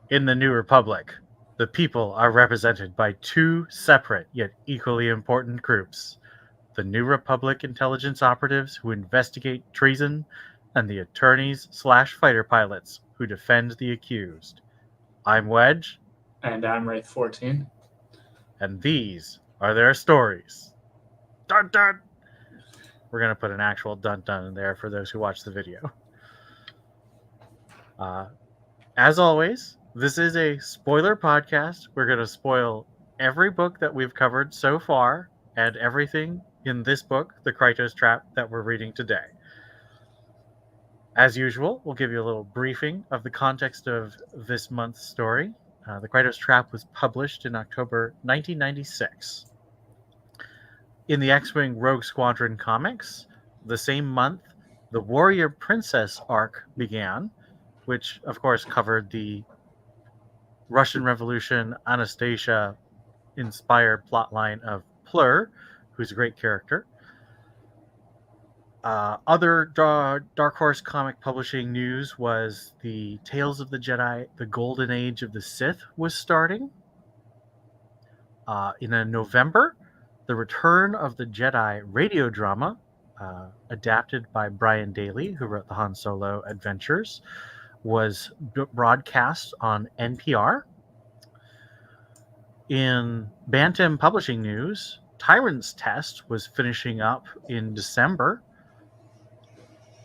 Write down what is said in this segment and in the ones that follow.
In the New Republic, the people are represented by two separate yet equally important groups: the New Republic intelligence operatives who investigate treason, and the attorneys/fighter pilots who defend the accused. I'm Wedge, And I'm Wraith14. and these are their stories. Dun dun! We're going to put an actual dun dun in there for those who watch the video. As always, this is a spoiler podcast. We're going to spoil every book that we've covered so far and everything in this book, The Krytos Trap, that we're reading today. As usual, we'll give you a little briefing of the context of this month's story. The Krytos Trap was published in October 1996. In the X-Wing Rogue Squadron comics, the same month, the Warrior Princess arc began, which of course covered the Russian Revolution Anastasia-inspired plotline of Plur, who's a great character. Other Dark Horse comic publishing news was the Tales of the Jedi, the Golden Age of the Sith was starting. In November, the Return of the Jedi radio drama, adapted by Brian Daley, who wrote the Han Solo Adventures, was broadcast on NPR. In Bantam Publishing news, Tyrant's Test was finishing up in December,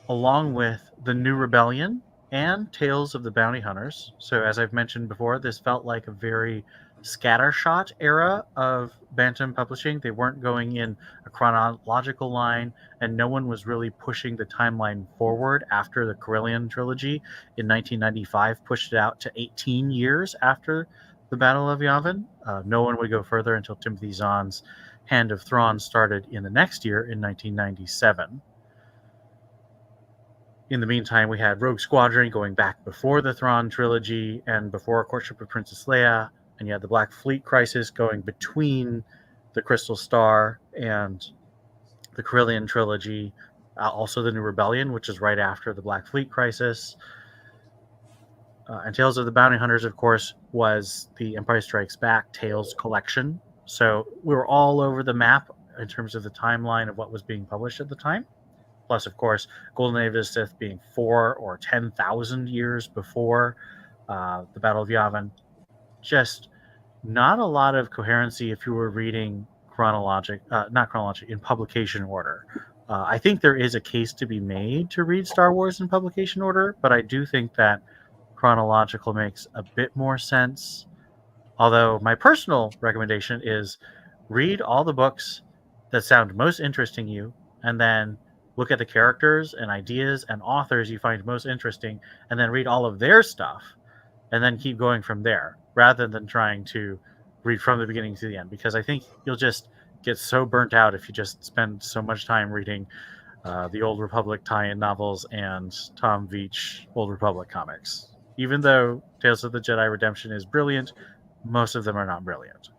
along with The New Rebellion and Tales of the Bounty Hunters. So as I've mentioned before, this felt like a very scattershot era of Bantam Publishing. They weren't going in a chronological line, and no one was really pushing the timeline forward after the Corellian trilogy in 1995 pushed it out to 18 years after the Battle of Yavin. No one would go further until Timothy Zahn's Hand of Thrawn started in the next year in 1997. In the meantime, we had Rogue Squadron going back before the Thrawn trilogy and before Courtship of Princess Leia, and you had the Black Fleet Crisis going between the Crystal Star and the Corellian trilogy, also the New Rebellion, which is right after the Black Fleet Crisis. And Tales of the Bounty Hunters, of course, was the Empire Strikes Back Tales collection. So we were all over the map in terms of the timeline of what was being published at the time. Plus, of course, Golden Age of the Sith being 4 or 10,000 years before the Battle of Yavin. Just not a lot of coherency if you were reading in publication order. I think there is a case to be made to read Star Wars in publication order, but I do think that chronological makes a bit more sense. Although my personal recommendation is read all the books that sound most interesting to you, and then look at the characters and ideas and authors you find most interesting, and then read all of their stuff, and then keep going from there, rather than trying to read from the beginning to the end, because I think you'll just get so burnt out if you just spend so much time reading the Old Republic tie-in novels and Tom Veitch Old Republic comics. Even though Tales of the Jedi Redemption is brilliant, most of them are not brilliant.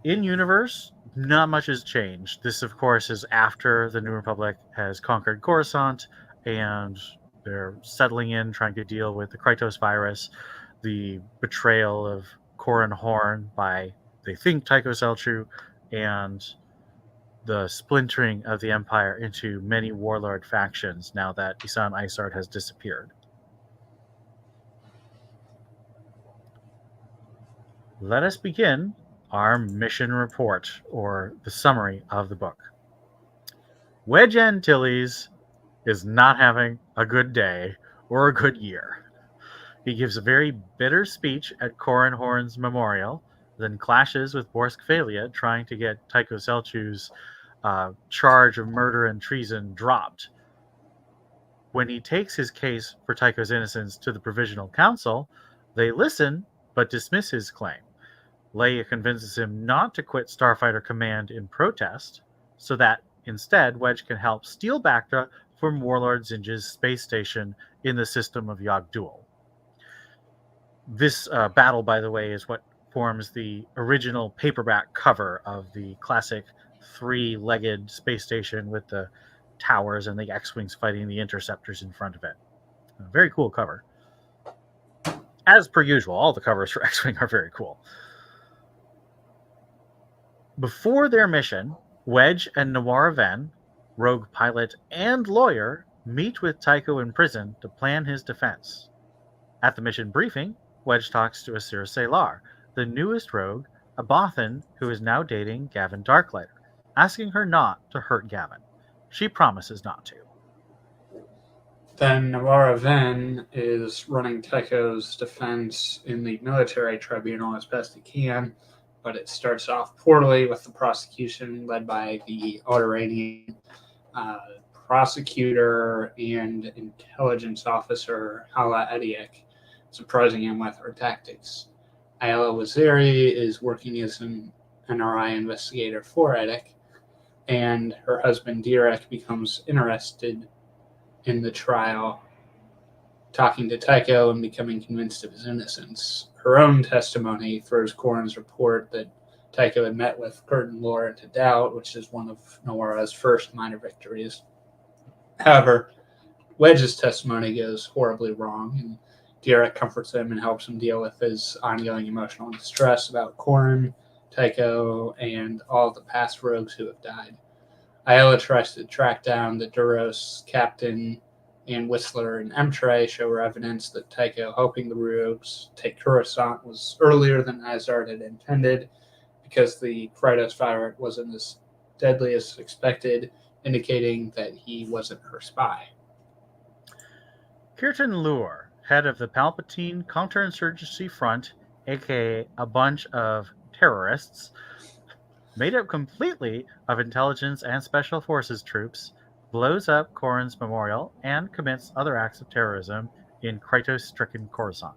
In universe, not much has changed. This, of course, is after the New Republic has conquered Coruscant, and they're settling in, trying to deal with the Krytos virus, the betrayal of Corran Horn by, they think, Tycho Selchu, and the splintering of the Empire into many warlord factions now that Isan Isard has disappeared. Let us begin our mission report, or the summary of the book. Wedge Antilles is not having a good day or a good year. He gives a very bitter speech at Corran Horn's memorial, then clashes with Borsk Phalia trying to get Tycho Selchu's charge of murder and treason dropped. When he takes his case for Tycho's innocence to the Provisional Council, they listen but dismiss his claim. Leia convinces him not to quit Starfighter Command in protest, so that instead Wedge can help steal Bacta from Warlord Zinj's space station in the system of Yogg-Dual. This battle, by the way, is what forms the original paperback cover of the classic three-legged space station with the towers and the X-Wings fighting the interceptors in front of it. A very cool cover. As per usual, all the covers for X-Wing are very cool. Before their mission, Wedge and Noir Ven, rogue pilot and lawyer, meet with Tycho in prison to plan his defense. At the mission briefing, Wedge talks to Asir Salar, the newest rogue, a Bothan who is now dating Gavin Darklighter, asking her not to hurt Gavin. She promises not to. Then Noir Ven is running Tycho's defense in the military tribunal as best he can, but it starts off poorly with the prosecution led by the Alderaanian prosecutor and intelligence officer Hala Ediek, surprising him with her tactics. Ayala Waziri is working as an NRI investigator for Ediek, and her husband Direk becomes interested in the trial, talking to Tycho and becoming convinced of his innocence. Her own testimony throws Corrin's report that Tycho had met with Curtin Lore into doubt, which is one of Noira's first minor victories. However, Wedge's testimony goes horribly wrong, and Direk comforts him and helps him deal with his ongoing emotional distress about Corrin, Tycho, and all the past rogues who have died. Ayala tries to track down the Duros captain, and Whistler and Emtray show her evidence that Tycho helping the rogues take Coruscant was earlier than Izard had intended, because the Krytos virus wasn't as deadly as expected, indicating that he wasn't her spy. Kirtan Lure, head of the Palpatine Counterinsurgency Front, aka a bunch of terrorists, made up completely of intelligence and special forces troops, blows up Corrin's memorial and commits other acts of terrorism in Krytos-stricken Coruscant.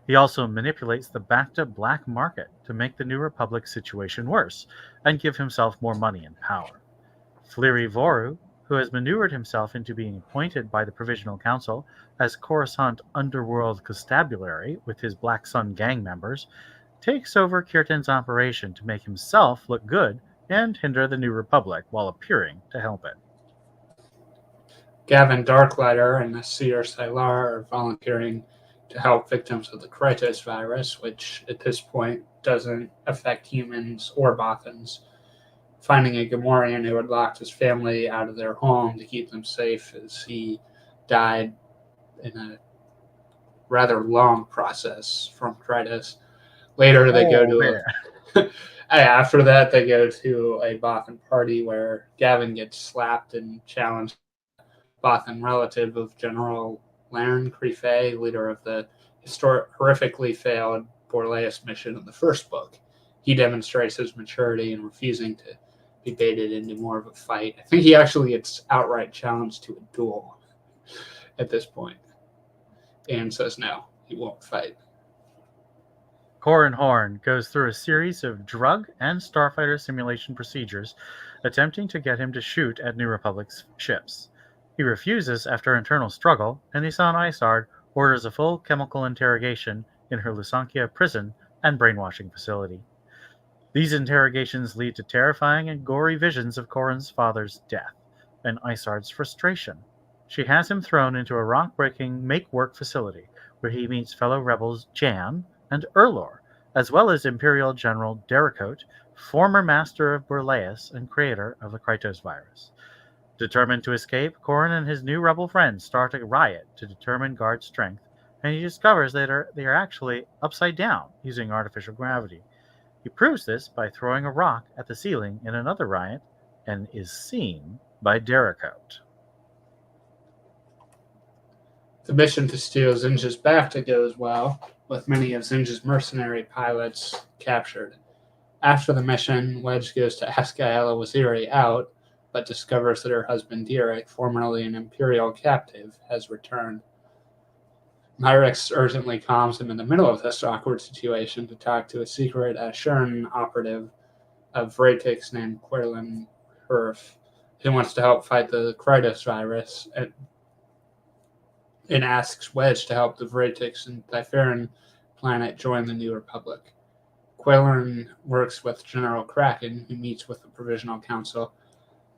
He also manipulates the Bacta black market to make the New Republic situation worse and give himself more money and power. Fleary Voru, who has maneuvered himself into being appointed by the Provisional Council as Coruscant underworld constabulary with his Black Sun gang members, takes over Kirtan's operation to make himself look good and hinder the New Republic while appearing to help it. Gavin Darklighter and Asir Salar are volunteering to help victims of the Krytos virus, which at this point doesn't affect humans or Bothans. Finding a Gamorrean who had locked his family out of their home to keep them safe as he died in a rather long process from Krytos. Later, they go to after that, they go to a Bothan party where Gavin gets slapped and challenged. Bothan relative of General Laren Crefay, leader of the horrifically failed Borleus mission of the first book. He demonstrates his maturity in refusing to be baited into more of a fight. I think he actually gets outright challenged to a duel at this point and says no, he won't fight. Corrin Horn goes through a series of drug and starfighter simulation procedures attempting to get him to shoot at New Republic's ships. He refuses after internal struggle, and Nisan Isard orders a full chemical interrogation in her Lusankia prison and brainwashing facility. These interrogations lead to terrifying and gory visions of Corrin's father's death and Isard's frustration. She has him thrown into a rock-breaking make-work facility where he meets fellow rebels Jan and Erlor, as well as Imperial General Dericote, former master of Borleus and creator of the Krytos virus. Determined to escape, Corrin and his new rebel friends start a riot to determine guard strength, and he discovers that they are actually upside down using artificial gravity. He proves this by throwing a rock at the ceiling in another riot and is seen by Dericote. The mission to steal Zinja's Bacta goes well, with many of Zinja's mercenary pilots captured. After the mission, Wedge goes to ask Ayala Waziri out, but discovers that her husband Direk, formerly an Imperial captive, has returned. Myrix urgently calms him in the middle of this awkward situation to talk to a secret Ashuran operative of Vratix named Querlin Herf, who wants to help fight the Krytos virus, and asks Wedge to help the Vratix and Thyferan planet join the New Republic. Quellern works with General Kraken, who meets with the Provisional Council,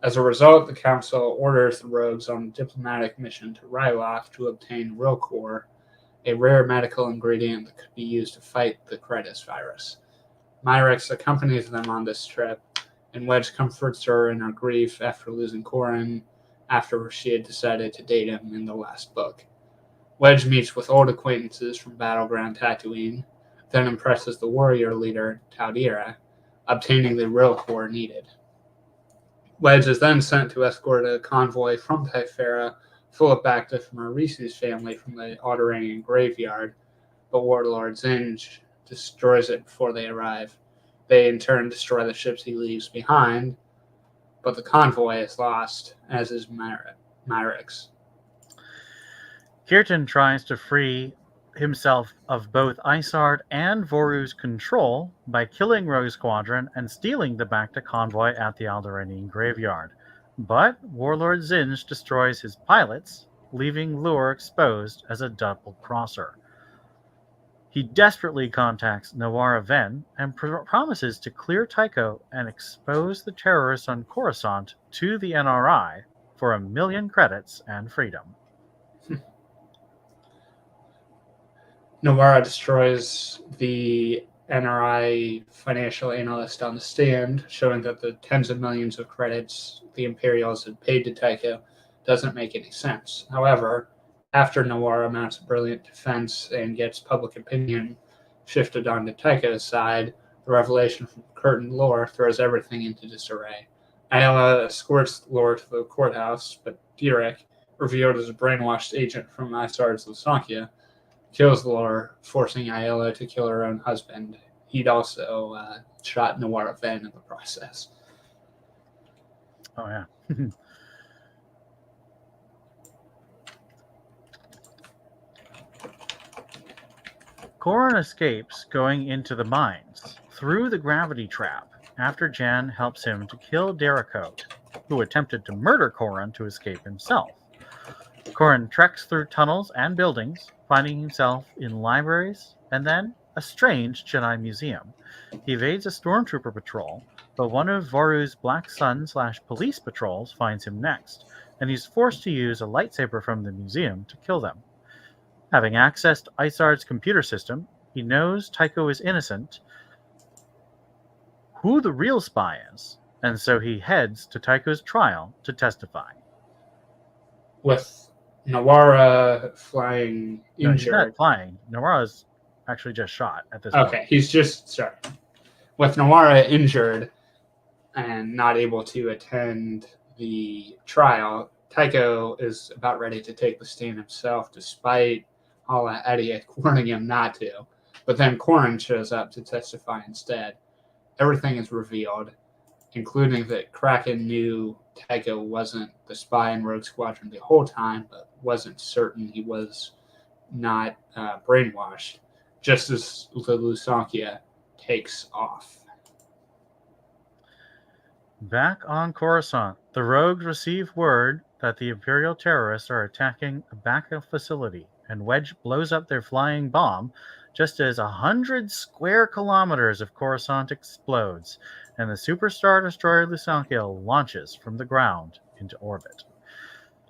As a result, the Council orders the rogues on a diplomatic mission to Ryloth to obtain Roquor, a rare medical ingredient that could be used to fight the Krytos virus. Myrix accompanies them on this trip, and Wedge comforts her in her grief after losing Corin, after she had decided to date him in the last book. Wedge meets with old acquaintances from Battleground Tatooine, then impresses the warrior leader, Taudira, obtaining the Roquor needed. Wedge is then sent to escort a convoy from Typhera full of Bacta from Arisi's family from the Alderaanian graveyard, but Warlord Zinj destroys it before they arrive. They in turn destroy the ships he leaves behind, but the convoy is lost, as is Myrix. Kirtan tries to free himself of both Isard and Voru's control by killing Rogue Squadron and stealing the Bacta convoy at the Alderaanian graveyard. But Warlord Zinj destroys his pilots, leaving Lure exposed as a double-crosser. He desperately contacts Nawara Ven and promises to clear Tycho and expose the terrorists on Coruscant to the NRI for 1,000,000 credits and freedom. Nawara destroys the NRI financial analyst on the stand, showing that the tens of millions of credits the Imperials had paid to Tycho doesn't make any sense. However, after Nawara mounts a brilliant defense and gets public opinion shifted onto Tycho's side, the revelation from Curtin Lore throws everything into disarray. Ayla escorts Lore to the courthouse, but Direk, revealed as a brainwashed agent from Isard's Lusankya, kills Lore, forcing Ayla to kill her own husband. He'd also shot Nawara Ven in the process. Oh, yeah. Corin escapes going into the mines through the gravity trap after Jan helps him to kill Dericote, who attempted to murder Corin to escape himself. Corin treks through tunnels and buildings, finding himself in libraries and then a strange Jedi museum. He evades a stormtrooper patrol, but one of Voru's Black Sun/police patrols finds him next, and he's forced to use a lightsaber from the museum to kill them. Having accessed Isard's computer system, he knows Tycho is innocent, who the real spy is, and so he heads to Tycho's trial to testify. With Nawara flying injured. No, he's not flying. Nawara's actually just shot at this point. Okay, he's just, sorry. With Nawara injured and not able to attend the trial, Tycho is about ready to take the stand himself, despite Hala Ediak warning him not to. But then Corin shows up to testify instead. Everything is revealed, including that Kraken knew Tycho wasn't the spy in Rogue Squadron the whole time, but wasn't certain he was not brainwashed, just as the Lusankya takes off. Back on Coruscant, the rogues receive word that the Imperial terrorists are attacking a Bacta facility, and Wedge blows up their flying bomb just as 100 square kilometers of Coruscant explodes, and the Superstar Destroyer Lusankya launches from the ground into orbit.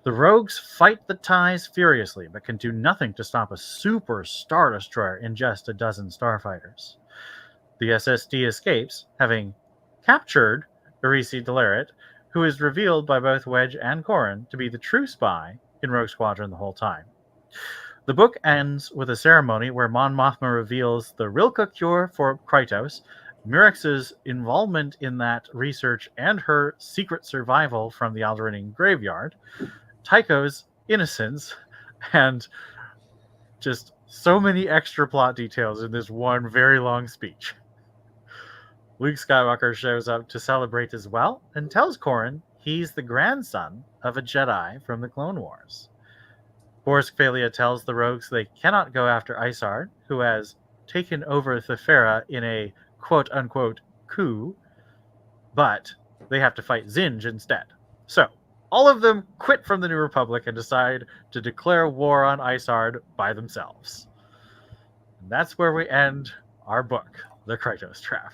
The rogues fight the ties furiously, but can do nothing to stop a Super Star Destroyer in just a dozen starfighters. The SSD escapes, having captured Arisi Delaret, who is revealed by both Wedge and Corin to be the true spy in Rogue Squadron the whole time. The book ends with a ceremony where Mon Mothma reveals the Rilka cure for Krytos, Myrix's involvement in that research and her secret survival from the Alderaanian graveyard, Tycho's innocence, and just so many extra plot details in this one very long speech. Luke Skywalker shows up to celebrate as well and tells Corin he's the grandson of a Jedi from the Clone Wars. Boris Phalia tells the rogues they cannot go after Isard, who has taken over Thefera in a quote-unquote coup, but they have to fight Zinj instead. So, all of them quit from the New Republic and decide to declare war on Isard by themselves. And that's where we end our book, The Krytos Trap.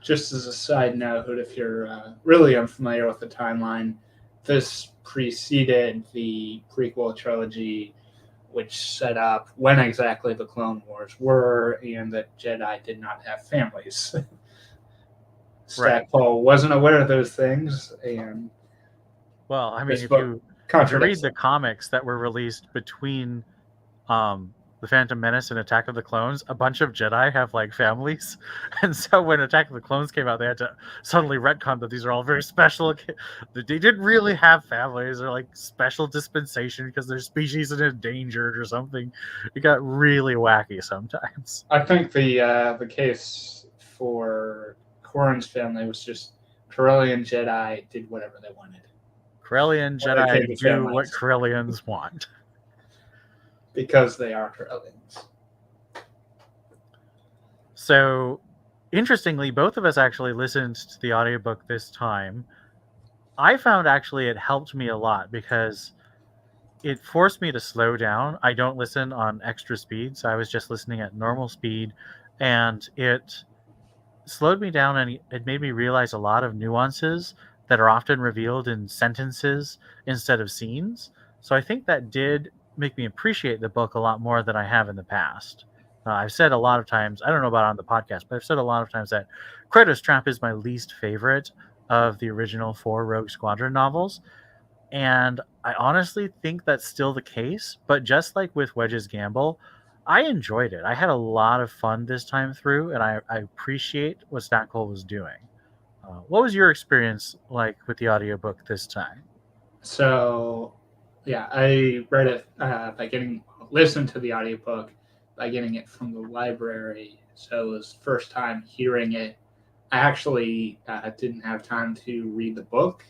Just as a side note, if you're really unfamiliar with the timeline, this preceded the prequel trilogy, which set up when exactly the Clone Wars were and that Jedi did not have families. Stackpole wasn't aware of those things, and well, I mean, if you read the comics that were released between the Phantom Menace and Attack of the Clones, a bunch of Jedi have like families, and so when Attack of the Clones came out, they had to suddenly retcon that these are all very special. They didn't really have families; they're like special dispensation because their species is endangered or something. It got really wacky sometimes. I think the case for Corran's family was just Corellian Jedi did whatever they wanted. Corellian Jedi do what Corellians want. Because they are Corellians. So, interestingly, both of us actually listened to the audiobook this time. I found actually it helped me a lot because it forced me to slow down. I don't listen on extra speed, so I was just listening at normal speed, and it slowed me down and it made me realize a lot of nuances that are often revealed in sentences instead of scenes. So I think that did make me appreciate the book a lot more than I have in the past. I've said a lot of times, I don't know about on the podcast, but I've said a lot of times that Krytos Trap is my least favorite of the original 4 Rogue Squadron novels. And I honestly think that's still the case. But just like with Wedge's Gamble, I enjoyed it. I had a lot of fun this time through, and I appreciate what Stackpole was doing. What was your experience like with the audiobook this time? So, yeah, I read it listened to the audiobook by getting it from the library. So it was the first time hearing it. I actually didn't have time to read the book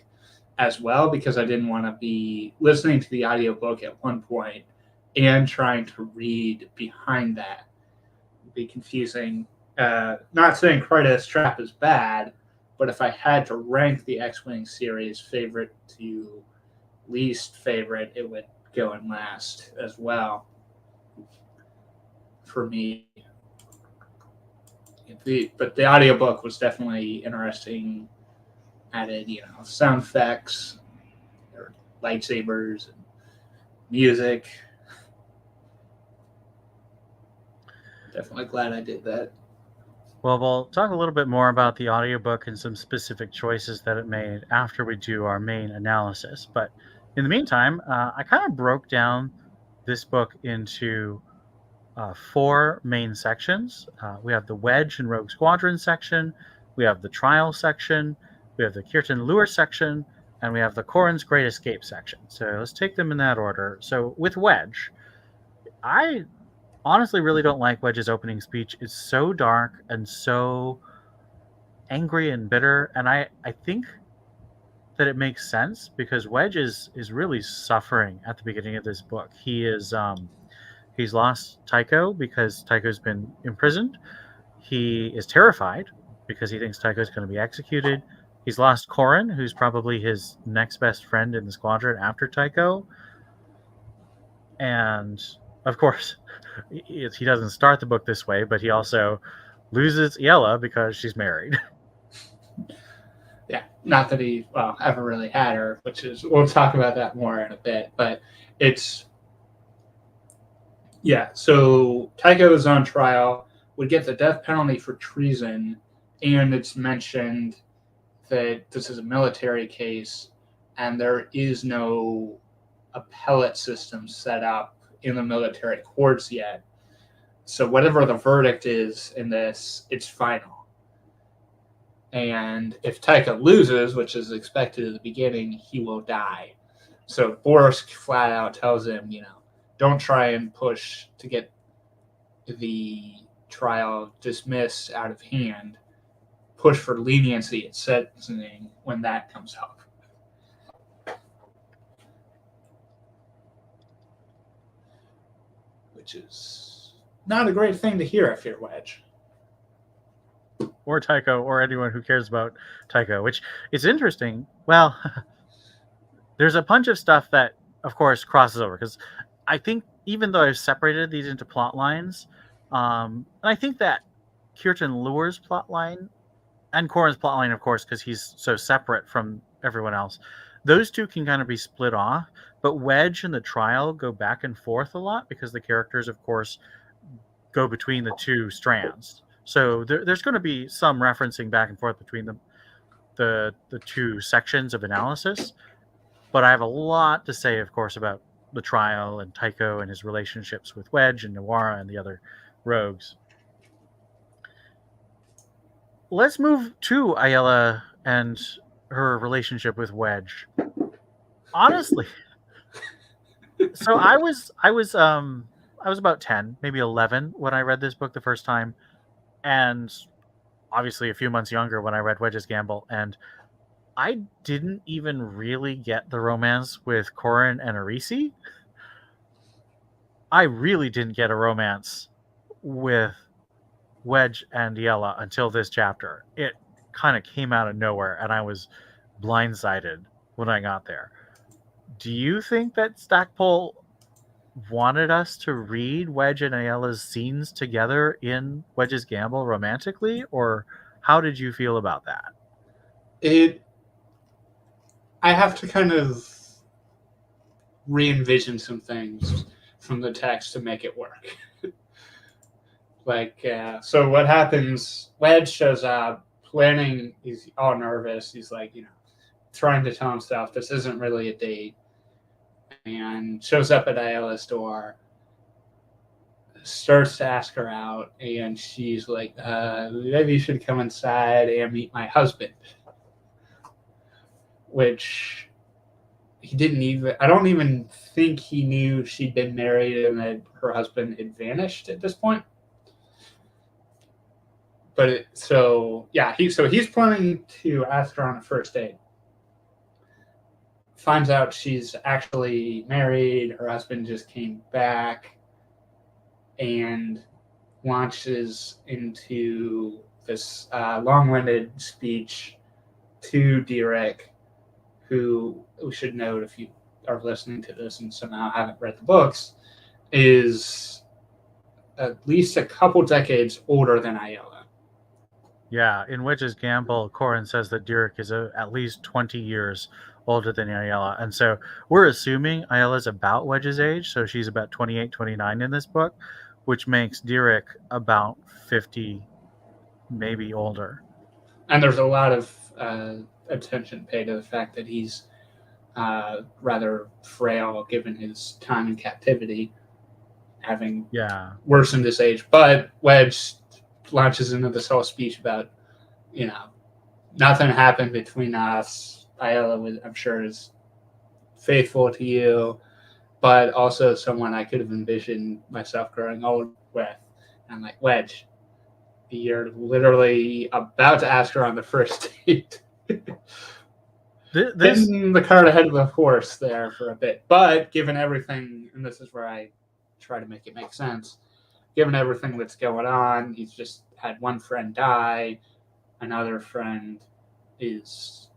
as well because I didn't want to be listening to the audiobook at one point and trying to read behind that. It'd be confusing. Not saying Krytos Trap is bad, but if I had to rank the X-Wing series favorite to least favorite, it would go in last as well for me. But the audiobook was definitely interesting. Added, sound effects, or lightsabers, and music. Definitely glad I did that. Well, we'll talk a little bit more about the audiobook and some specific choices that it made after we do our main analysis. But in the meantime, I kind of broke down this book into 4 main sections. We have the Wedge and Rogue Squadron section, we have the Trial section, we have the Kirtan Lure section, and we have the Corran's Great Escape section. So let's take them in that order. So with Wedge, I honestly really don't like Wedge's opening speech. It's so dark and so angry and bitter, and I think that it makes sense because Wedge is really suffering at the beginning of this book. He's lost Tycho because Tycho's been imprisoned. He is terrified because he thinks Tycho's going to be executed. He's lost Corran, who's probably his next best friend in the squadron after Tycho. And of course, he doesn't start the book this way, but he also loses Yella because she's married. Yeah, not that he ever really had her, which is, we'll talk about that more in a bit, but it's, yeah, so Tycho is on trial, would get the death penalty for treason, and it's mentioned that this is a military case, and there is no appellate system set up in the military courts yet. So whatever the verdict is in this, it's final. And if Tycho loses, which is expected at the beginning, he will die. So Boris flat out tells him, don't try and push to get the trial dismissed out of hand. Push for leniency at sentencing when that comes up. Which is not a great thing to hear if you're Wedge. Or Tycho, or anyone who cares about Tycho, which is interesting. Well, there's a bunch of stuff that, of course, crosses over, because I think even though I've separated these into plot lines, and I think that Kirtan Lure's plot line and Corrin's plotline, of course, because he's so separate from everyone else. Those two can kind of be split off, but Wedge and the trial go back and forth a lot because the characters, of course, go between the two strands. So there's going to be some referencing back and forth between the two sections of analysis. But I have a lot to say, of course, about the trial and Tycho and his relationships with Wedge and Nawara and the other rogues. Let's move to Ayala and her relationship with Wedge. Honestly, so I was about 10, maybe 11 when I read this book the first time, and obviously a few months younger when I read Wedge's Gamble, and I didn't even really get the romance with Corrin and Arisi. I really didn't get a romance with Wedge and Yella until this chapter. It kind of came out of nowhere, and I was blindsided when I got there. Do you think that Stackpole wanted us to read Wedge and Ayella's scenes together in Wedge's Gamble romantically, or how did you feel about that? I have to kind of re-envision some things from the text to make it work. So what happens, Wedge shows up, planning, he's all nervous, he's like, trying to tell himself this isn't really a date, and shows up at Ayella's door, starts to ask her out, and she's like, maybe you should come inside and meet my husband. Which he didn't even, I don't even think he knew she'd been married and that her husband had vanished at this point. But he's planning to ask her on a first date. Finds out she's actually married, her husband just came back, and launches into this long-winded speech to Derek, who we should note, if you are listening to this and somehow haven't read the books, is at least a couple decades older than Ayala. Yeah, in Wedge's Gamble, Corrin says that Derek is at least 20 years older than Ayala. And so we're assuming Ayala's about Wedge's age, so she's about 28, 29 in this book, which makes Derek about 50, maybe older. And there's a lot of attention paid to the fact that he's rather frail given his time in captivity, having worsened his age. But Wedge launches into this whole speech about, nothing happened between us. Ayala, I'm sure, is faithful to you, but also someone I could have envisioned myself growing old with. And I'm like, Wedge, you're literally about to ask her on the first date. Hitting the cart ahead of the horse there for a bit. But given everything, and this is where I try to make it make sense, given everything that's going on, he's just had one friend die, another friend is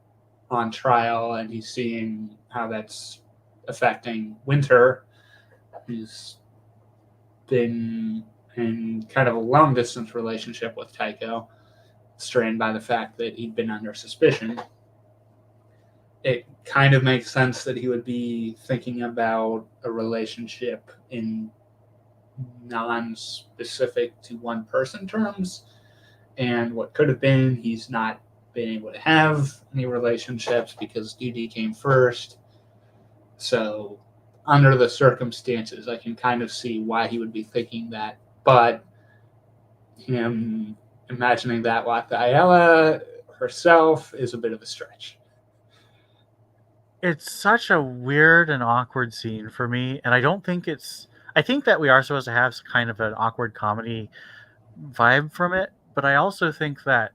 on trial, and he's seeing how that's affecting Winter, who's been in kind of a long-distance relationship with Tycho, strained by the fact that he'd been under suspicion. It kind of makes sense that he would be thinking about a relationship in non-specific to one person terms, and what could have been, he's not been able to have any relationships because DD came first. So under the circumstances, I can kind of see why he would be thinking that, but him imagining that with Ayala herself is a bit of a stretch. It's such a weird and awkward scene for me, and I think that we are supposed to have kind of an awkward comedy vibe from it, but I also think that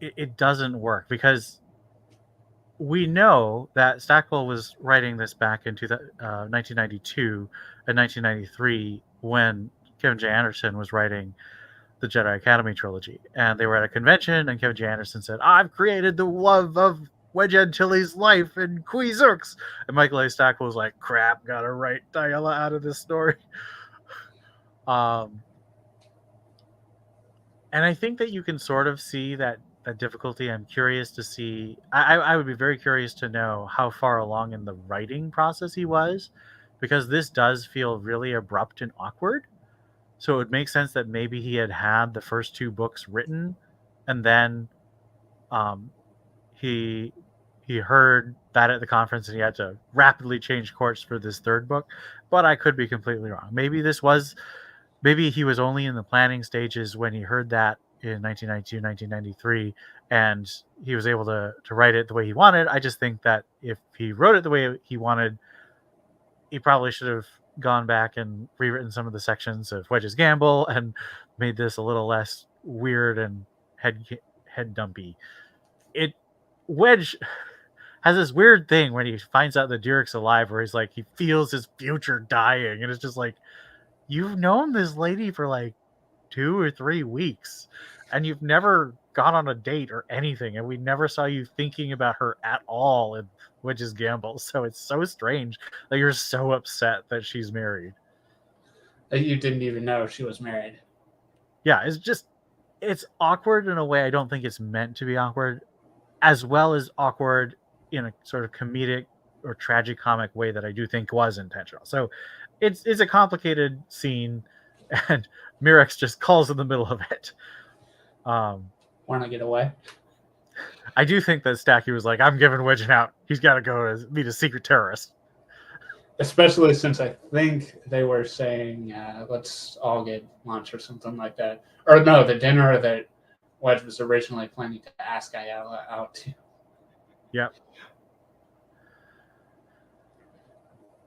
it doesn't work because we know that Stackpole was writing this back into 1992 and 1993 when Kevin J. Anderson was writing the Jedi Academy trilogy, and they were at a convention, and Kevin J. Anderson said, "I've created the love of Wedge Antilles' life in Quizurks," and Michael A. Stackpole was like, "Crap, gotta write Diala out of this story." And I think that you can sort of see that difficulty. I'm curious to see. I would be very curious to know how far along in the writing process he was, because this does feel really abrupt and awkward. So it would make sense that maybe he had the first two books written, and then um, he he heard that at the conference and he had to rapidly change course for this third book. But I could be completely wrong. Maybe he was only in the planning stages when he heard that in 1992, 1993, and he was able to write it the way he wanted. I just think that if he wrote it the way he wanted, he probably should have gone back and rewritten some of the sections of Wedge's Gamble and made this a little less weird and head dumpy. It Wedge has this weird thing when he finds out that Derek's alive, where he's like he feels his future dying, and it's just like, you've known this lady for like 2 or 3 weeks, and you've never gone on a date or anything, and we never saw you thinking about her at all in Wedge's Gamble. So it's so strange that you're so upset that she's married. That you didn't even know she was married. Yeah, it's awkward in a way I don't think it's meant to be awkward, as well as awkward in a sort of comedic or tragicomic way that I do think was intentional. So it's a complicated scene, and Mirex just calls in the middle of it. Want to get away? I do think that Stacky was like, I'm giving Wedge an out. He's got to go to meet a secret terrorist. Especially since I think they were saying, let's all get lunch or something like that. Or no, the dinner that Wedge was originally planning to ask Ayala out to. Yep.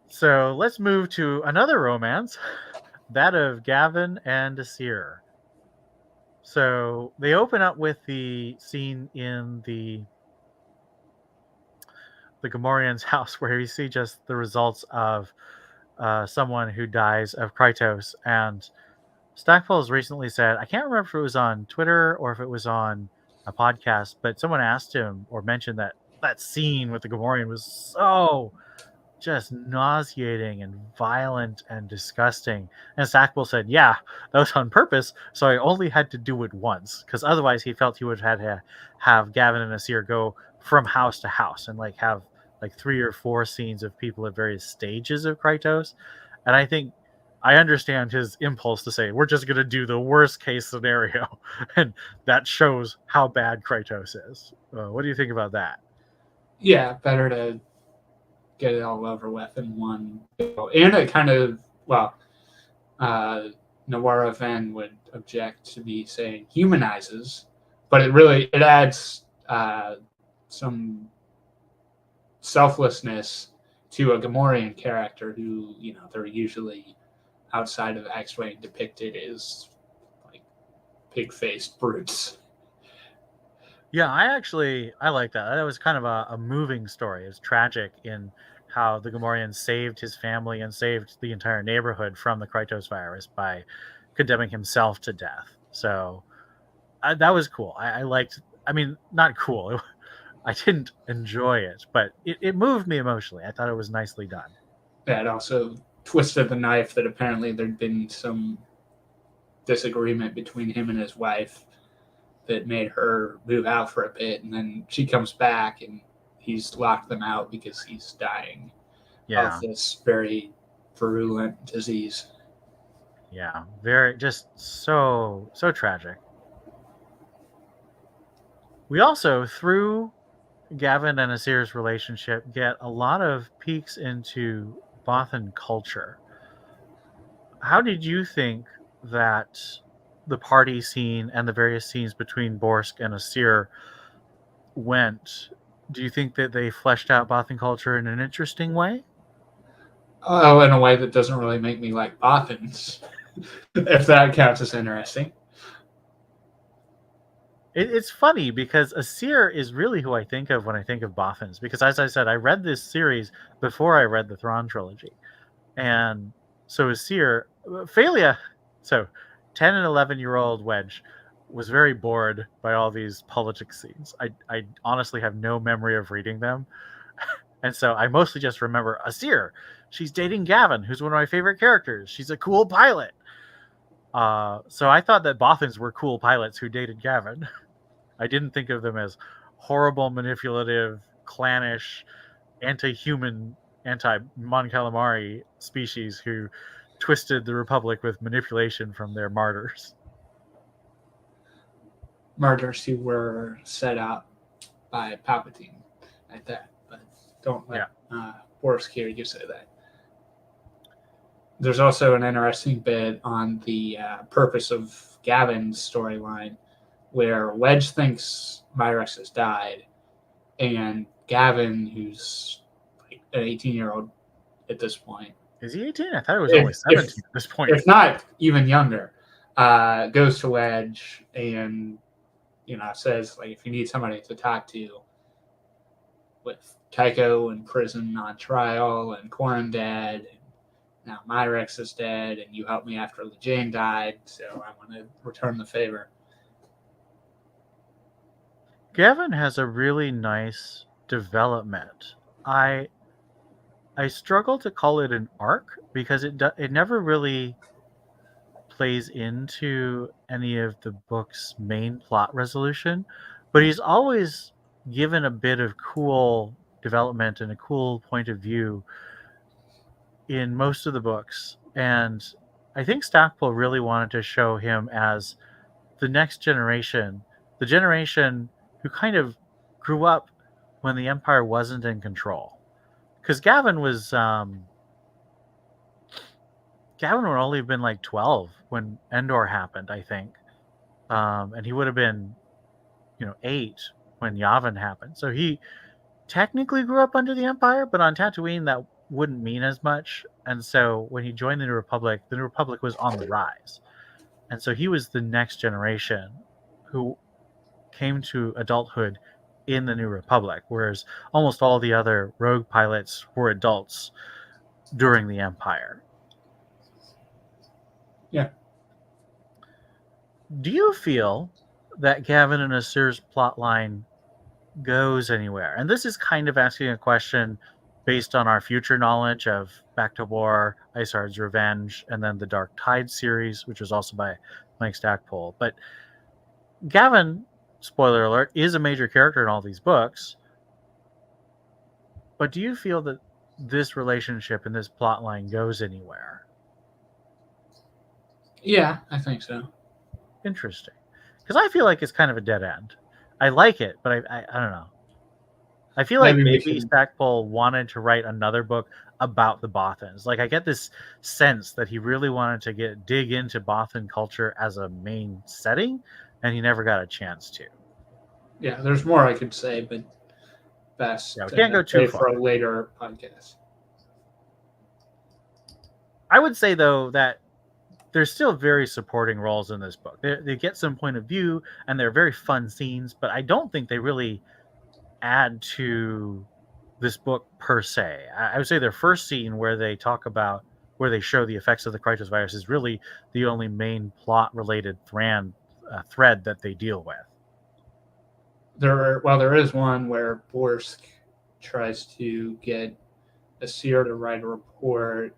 So let's move to another romance, that of Gavin and Asir. So they open up with the scene in the Gamorrean's house, where you see just the results of someone who dies of Krytos. And Stackpole has recently said, I can't remember if it was on Twitter or if it was on a podcast, but someone asked him or mentioned that scene with the Gamorrean was so just nauseating and violent and disgusting. And Stackpole said, yeah, that was on purpose, so I only had to do it once, because otherwise he felt he would have had to have Gavin and Asir go from house to house and like have like 3 or 4 scenes of people at various stages of Krytos. And I think I understand his impulse to say, we're just going to do the worst case scenario. And that shows how bad Krytos is. What do you think about that? Yeah, better to get it all over with in one go. And it kind of, Nawara Ven would object to me saying humanizes, but it adds some selflessness to a Gamorrean character who, they're usually outside of X-Wing depicted as like pig-faced brutes. Yeah, I like that. That was kind of a moving story. It's tragic in how the Gamorrean saved his family and saved the entire neighborhood from the Krytos virus by condemning himself to death. So that was cool. I liked, I mean, not cool. I didn't enjoy it, but it moved me emotionally. I thought it was nicely done. That also twisted the knife that apparently there'd been some disagreement between him and his wife that made her move out for a bit, and then she comes back and he's locked them out because he's dying of this very virulent disease. Yeah, very, just so tragic. We also, through Gavin and Asir's relationship, get a lot of peeks into Bothan culture. How did you think that the party scene and the various scenes between Borsk and Asir went? Do you think that they fleshed out Bothan culture in an interesting way? Oh, in a way that doesn't really make me like Bothans, if that counts as interesting. It's funny because Asir is really who I think of when I think of Bothans, because as I said, I read this series before I read the Thrawn trilogy. And so Asir, Phalia, so 10 and 11-year-old Wedge was very bored by all these politics scenes. I honestly have no memory of reading them. And so I mostly just remember Asir. She's dating Gavin, who's one of my favorite characters. She's a cool pilot. So I thought that Bothans were cool pilots who dated Gavin. I didn't think of them as horrible, manipulative, clannish, anti-human, anti-Mon Calamari species who twisted the Republic with manipulation from their martyrs. Martyrs who were set up by Palpatine at that, but don't let Boris hear you say that. There's also an interesting bit on the purpose of Gavin's storyline where Wedge thinks Myrex has died, and Gavin, who's like an 18-year-old at this point. Is he 18? I thought it was only 17 at this point. If not even younger, goes to Wedge and says, like, if you need somebody to talk to, with Tycho in prison on trial and Quarren dead, and now Myrex is dead, and you helped me after Jane died, so I want to return the favor. Gavin has a really nice development. I struggle to call it an arc because it never really plays into any of the book's main plot resolution, but he's always given a bit of cool development and a cool point of view in most of the books. And I think Stackpole really wanted to show him as the next generation, the generation who kind of grew up when the Empire wasn't in control. Because Gavin would only have been like 12 when Endor happened, I think. And he would have been, 8 when Yavin happened. So he technically grew up under the Empire, but on Tatooine that wouldn't mean as much. And so when he joined the New Republic was on the rise. And so he was the next generation who came to adulthood in the New Republic, whereas almost all the other rogue pilots were adults during the Empire. Yeah. Do you feel that Gavin and Asir's plotline goes anywhere? And this is kind of asking a question based on our future knowledge of Bacta War, Isard's Revenge, and then the Dark Tide series, which was also by Mike Stackpole. But Gavin, spoiler alert, is a major character in all these books. But do you feel that this relationship and this plotline goes anywhere? Yeah, I think so. Interesting. Because I feel like it's kind of a dead end. I like it, but I don't know. I feel like maybe Stackpole wanted to write another book about the Bothans. Like, I get this sense that he really wanted to dig into Bothan culture as a main setting, and he never got a chance to. Yeah, there's more I could say, but best we can't go too far for a later podcast. I would say, though, that there's still very supporting roles in this book. They get some point of view, and they're very fun scenes, but I don't think they really add to this book per se. I would say their first scene where they show the effects of the Krytos virus is really the only main plot-related thread that they deal with. There is one where Borsk tries to get Asir to write a report.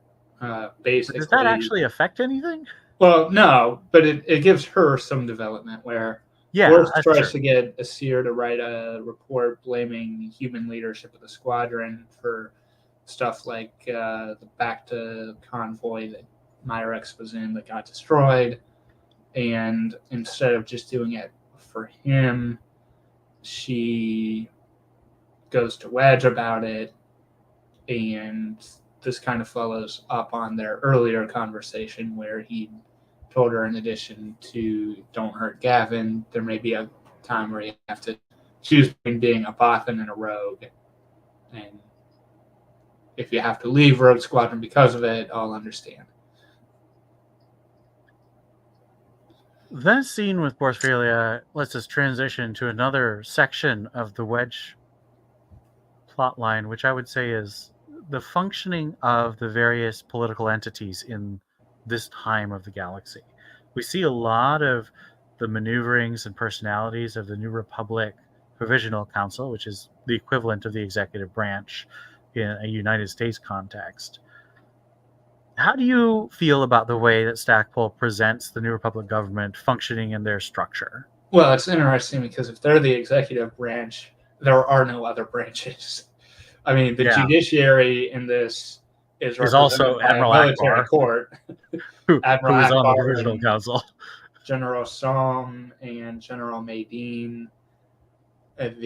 Basically, does that actually affect anything? Well, no, but it gives her some development where Borsk tries to get Asir to write a report blaming human leadership of the squadron for stuff like the Bacta convoy that Myrex was in that got destroyed. And instead of just doing it for him, she goes to Wedge about it, and this kind of follows up on their earlier conversation where he told her, in addition to don't hurt Gavin, there may be a time where you have to choose between being a Bothan and a rogue. And if you have to leave Rogue Squadron because of it, I'll understand. That scene with Borsphalia lets us transition to another section of the Wedge plotline, which I would say is the functioning of the various political entities in this time of the galaxy. We see a lot of the maneuverings and personalities of the New Republic Provisional Council, which is the equivalent of the executive branch in a United States context. How do you feel about the way that Stackpole presents the New Republic government functioning in their structure? Well, it's interesting because if they're the executive branch, there are no other branches. I mean, the Yeah, judiciary in this is is represented also by a Admiral military Akbar, court, who Admiral is on the Akbar provisional and council. General Som and General Maydeen. And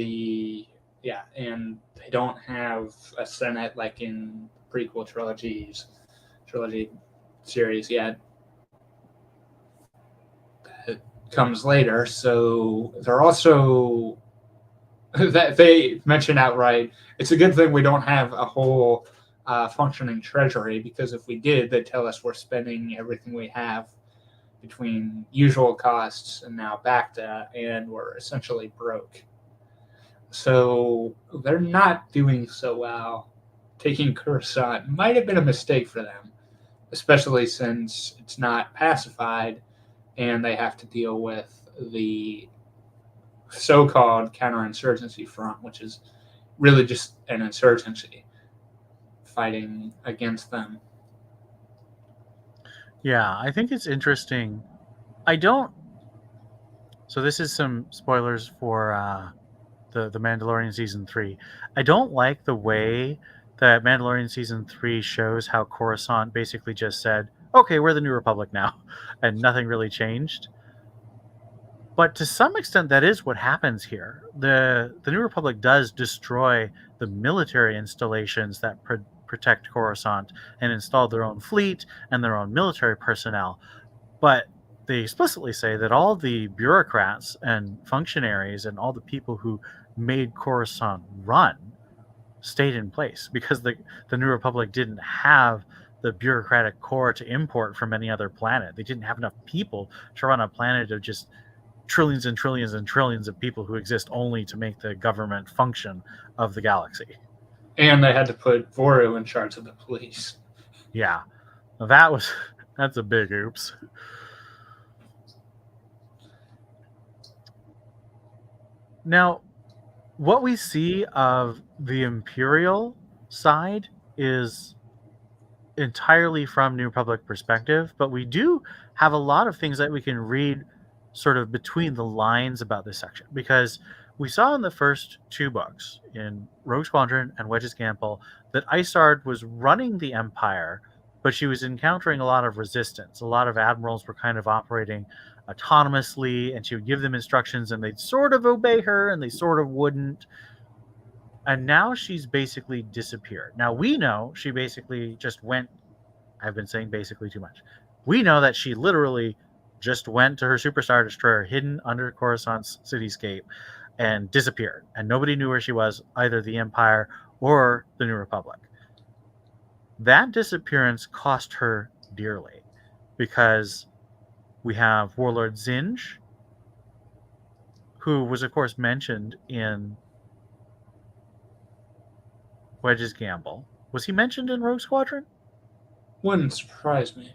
they don't have a Senate like in prequel trilogy series yet. That comes later, so they're also that they mention outright. It's a good thing we don't have a whole functioning treasury, because if we did, they'd tell us we're spending everything we have between usual costs and now Bacta, and we're essentially broke. So they're not doing so well. Taking Coruscant might have been a mistake for them, especially since it's not pacified and they have to deal with the so-called counterinsurgency front, which is really just an insurgency fighting against them. Yeah, I think it's interesting. I don't. So this is some spoilers for the Mandalorian season 3. I don't like the way that Mandalorian season 3 shows how Coruscant basically just said, "Okay, we're the New Republic now," and nothing really changed. But to some extent, that is what happens here. The New Republic does destroy the military installations that protect Coruscant and install their own fleet and their own military personnel. But they explicitly say that all the bureaucrats and functionaries and all the people who made Coruscant run stayed in place because the New Republic didn't have the bureaucratic core to import from any other planet. They didn't have enough people to run a planet of just trillions and trillions and trillions of people who exist only to make the government function of the galaxy. And they had to put Voru in charge of the police. Yeah, that's a big oops. Now, what we see of the Imperial side is entirely from New Republic perspective, but we do have a lot of things that we can read sort of between the lines about this section, because we saw in the first two books, in Rogue Squadron and Wedge's Gamble, that Isard was running the Empire, but she was encountering a lot of resistance. A lot of admirals were kind of operating autonomously, and she would give them instructions and they'd sort of obey her and they sort of wouldn't. And now she's basically disappeared. Now we know she basically just went. I've been saying basically too much. We know that she literally just went to her superstar destroyer hidden under Coruscant's cityscape and disappeared. And nobody knew where she was, either the Empire or the New Republic. That disappearance cost her dearly, because we have Warlord Zinj, who was, of course, mentioned in Wedge's Gamble. Was he mentioned in Rogue Squadron? Wouldn't surprise me.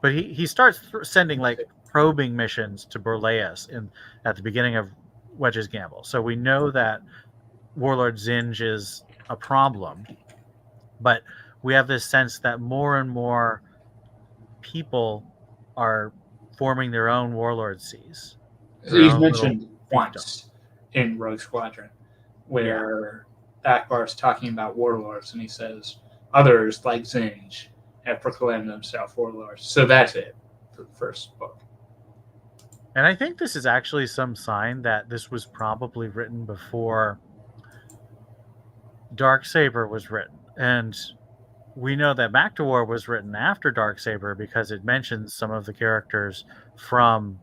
But he starts sending like probing missions to Borleas at the beginning of Wedge's Gamble. So we know that Warlord Zinj is a problem, but we have this sense that more and more people are forming their own warlord seas. He's mentioned once in Rogue Squadron, where Akbar's talking about warlords, and he says others like Zinj have proclaimed themselves warlords. So that's it for the first book. And I think this is actually some sign that this was probably written before Darksaber was written. And we know that Bacta War was written after Darksaber because it mentions some of the characters from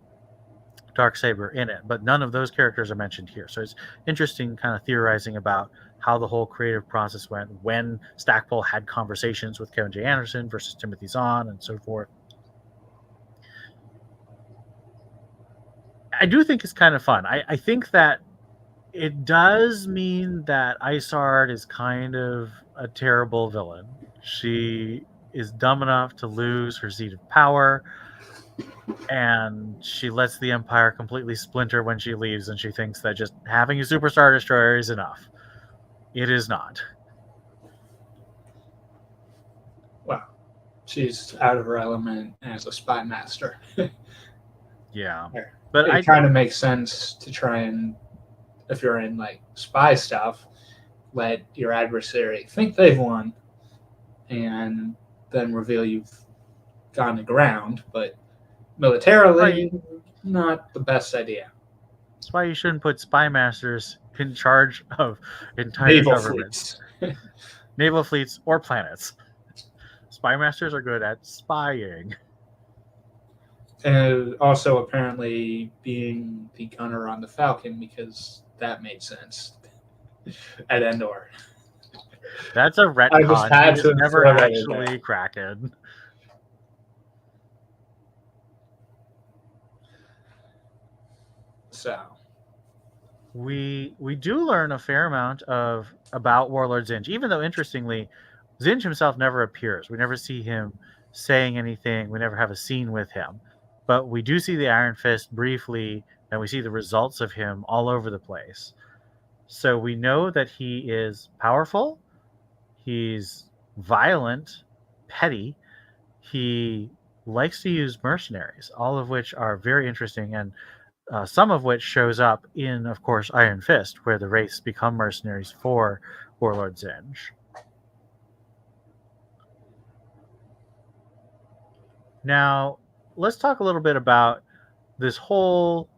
Darksaber in it, but none of those characters are mentioned here. So it's interesting kind of theorizing about how the whole creative process went, when Stackpole had conversations with Kevin J. Anderson versus Timothy Zahn and so forth. I do think it's kind of fun. I think that it does mean that Isard is kind of a terrible villain. She is dumb enough to lose her seat of power, and she lets the Empire completely splinter when she leaves, and she thinks that just having a superstar destroyer is enough. It is not. Well, she's out of her element as a spy master. Yeah, but It kind of makes sense to try and, if you're in like spy stuff, let your adversary think they've won and then reveal you've gone aground. But militarily, not the best idea. That's why you shouldn't put spy masters in charge of entire Naval governments, fleets. naval fleets, or planets. Spy masters are good at spying. And also apparently being the gunner on the Falcon, because that made sense at Endor. That's a retcon. I just had he to was never throw that in actually there. Kraken. So We do learn a fair amount about Warlord Zinj, even though interestingly, Zinj himself never appears. We never see him saying anything. We never have a scene with him. But we do see the Iron Fist briefly, and we see the results of him all over the place. So we know that he is powerful, he's violent, petty, he likes to use mercenaries, all of which are very interesting, and some of which shows up in, of course, Iron Fist, where the Wraiths become mercenaries for Warlord Zinj. Now, let's talk a little bit about this whole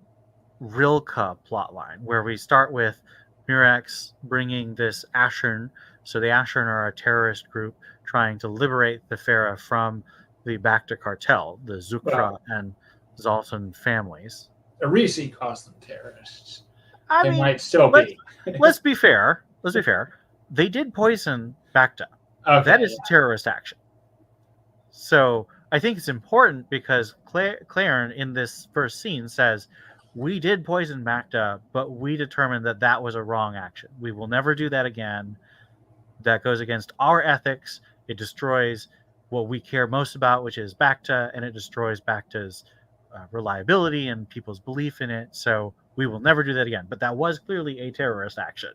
Rilka plotline, where we start with Murex bringing this Ashern. So the Ashern are a terrorist group trying to liberate the Farah from the Bacta cartel, the Zukra and Zoltan families. Arisi calls them terrorists. They might still be. Let's be fair. Let's be fair. They did poison Bacta. Okay, that is a terrorist action. So I think it's important because Claren in this first scene says, we did poison Bacta, but we determined that that was a wrong action. We will never do that again. That goes against our ethics. It destroys what we care most about, which is Bacta, and it destroys Bacta's reliability and people's belief in it. So we will never do that again. But that was clearly a terrorist action.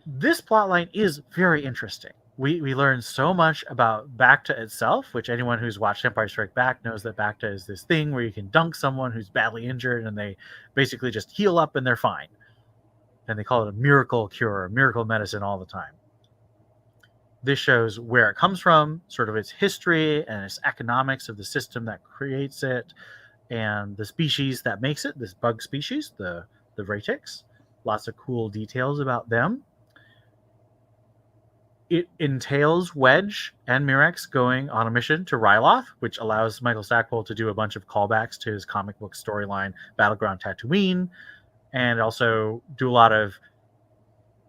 This plotline is very interesting. We learn so much about Bacta itself, which anyone who's watched Empire Strikes Back knows that Bacta is this thing where you can dunk someone who's badly injured and they basically just heal up and they're fine. And they call it a miracle cure, miracle medicine all the time. This shows where it comes from, sort of its history and its economics of the system that creates it, and the species that makes it, this bug species, the Ratics. Lots of cool details about them. It entails Wedge and Murex going on a mission to Ryloth, which allows Michael Stackpole to do a bunch of callbacks to his comic book storyline, Battleground Tatooine, and also do a lot of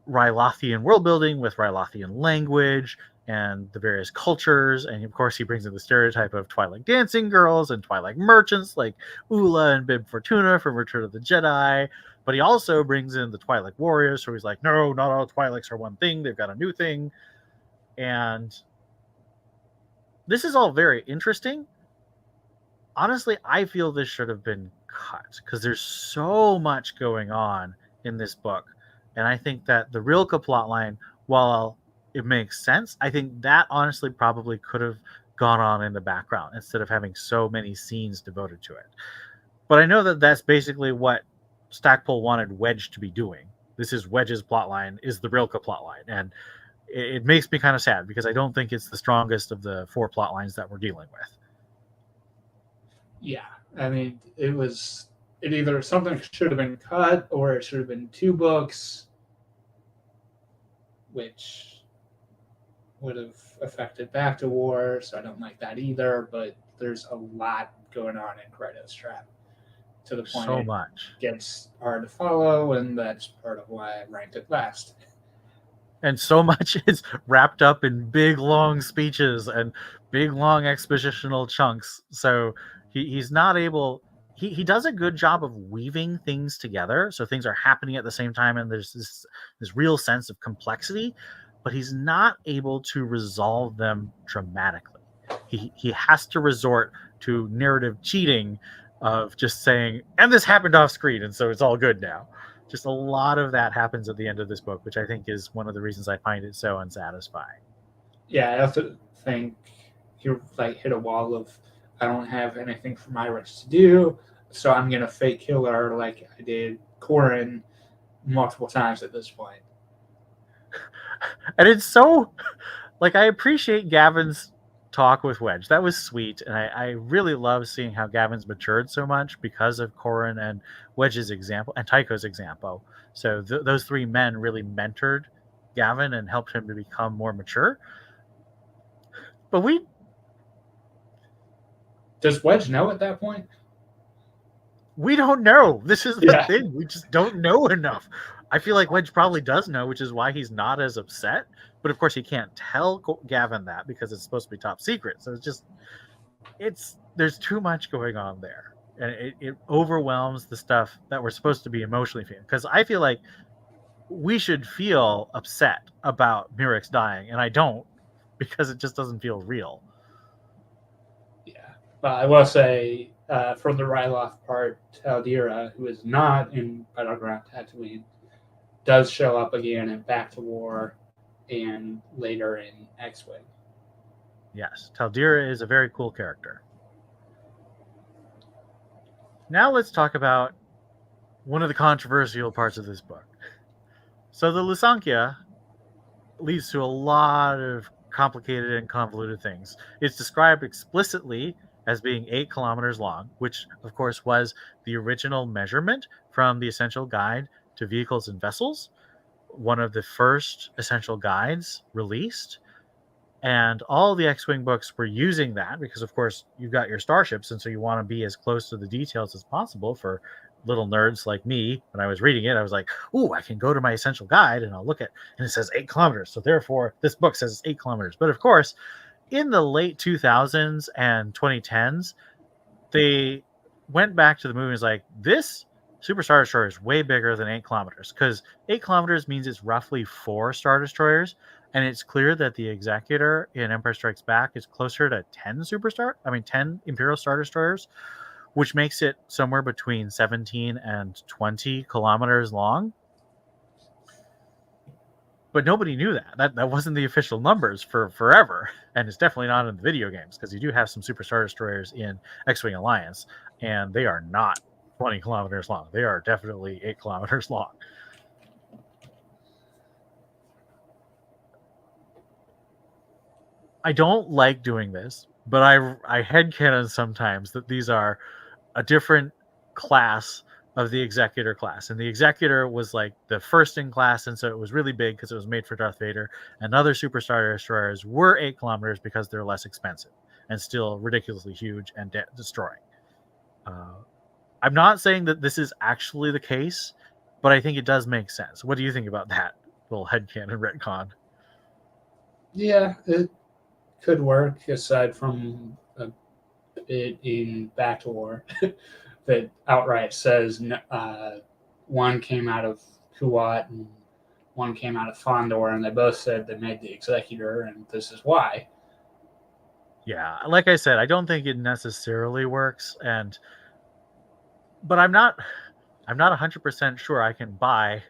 Rylothian world building with Rylothian language and the various cultures. And of course, he brings in the stereotype of Twilight dancing girls and Twilight merchants like Ula and Bib Fortuna from Return of the Jedi. But he also brings in the Twilight warriors. So he's like, no, not all Twi'leks are one thing. They've got a new thing. And this is all very interesting. Honestly, I feel this should have been cut because there's so much going on in this book. And I think that the Rilka plotline, while it makes sense, I think that honestly probably could have gone on in the background instead of having so many scenes devoted to it. But I know that that's basically what Stackpole wanted Wedge to be doing. This is Wedge's plotline, is the Rilka plotline. And it makes me kind of sad because I don't think it's the strongest of the 4 plot lines that we're dealing with. Yeah, I mean, it either something should have been cut or it should have been 2 books, which would have affected Bacta War, so I don't like that either. But there's a lot going on in Krytos Trap to the point so much gets hard to follow, and that's part of why I ranked it last. And so much is wrapped up in big, long speeches and big, long expositional chunks. So he's not able... He does a good job of weaving things together. So things are happening at the same time, and there's this real sense of complexity. But he's not able to resolve them dramatically. He has to resort to narrative cheating of just saying, and this happened off screen, and so it's all good now. Just a lot of that happens at the end of this book, which I think is one of the reasons I find it so unsatisfying. Yeah, I also think you like hit a wall of I don't have anything for my race to do, so I'm gonna fake kill her like I did Corin multiple times at this point. And it's so like I appreciate Gavin's talk with Wedge. That was sweet, and I really love seeing how Gavin's matured so much because of Corin and Wedge's example and Tycho's example. So those three men really mentored Gavin and helped him to become more mature. But does Wedge know at that point? We don't know. This is the thing. We just don't know enough. I feel like Wedge probably does know, which is why he's not as upset. But of course, he can't tell Gavin that because it's supposed to be top secret. So there's too much going on there, and it overwhelms the stuff that we're supposed to be emotionally feeling. Because I feel like we should feel upset about Murex dying, and I don't, because it just doesn't feel real. Yeah, I will say for the Ryloth part, Taldira, who is not in Battleground Tatooine, does show up again in Bacta War and later in X-Wing. Yes, Taldira is a very cool character. Now let's talk about one of the controversial parts of this book. So the Lusankya leads to a lot of complicated and convoluted things. It's described explicitly as being 8 kilometers long, which of course was the original measurement from the Essential Guide to Vehicles and Vessels, one of the first essential guides released. And all the X-Wing books were using that because, of course, you've got your starships, and so you want to be as close to the details as possible for little nerds like me. When I was reading it, I was like, ooh, I can go to my essential guide and I'll look at, and it says 8 kilometers. So therefore, this book says it's 8 kilometers. But of course, in the late 2000s and 2010s, they went back to the movie and was like, this Super Star Destroyer is way bigger than 8 kilometers, because 8 kilometers means it's roughly 4 Star Destroyers. And it's clear that the Executor in Empire Strikes Back is closer to 10 10 Imperial Star Destroyers, which makes it somewhere between 17 and 20 kilometers long. But nobody knew that. That wasn't the official numbers for forever. And it's definitely not in the video games, because you do have some Super Star Destroyers in X-Wing Alliance, and they are not 20 kilometers long. They are definitely 8 kilometers long. I don't like doing this, but I headcanon sometimes that these are a different class of the Executor class. And the Executor was like the first in class, and so it was really big because it was made for Darth Vader. And other Super Star Destroyers were 8 kilometers because they're less expensive and still ridiculously huge and destroying. I'm not saying that this is actually the case, but I think it does make sense. What do you think about that little headcanon retcon? Yeah, it could work, aside from a bit in Bacta War that outright says one came out of Kuwait and one came out of Fondor, and they both said they made the Executor, and this is why. Yeah, like I said, I don't think it necessarily works, but I'm not 100% sure I can buy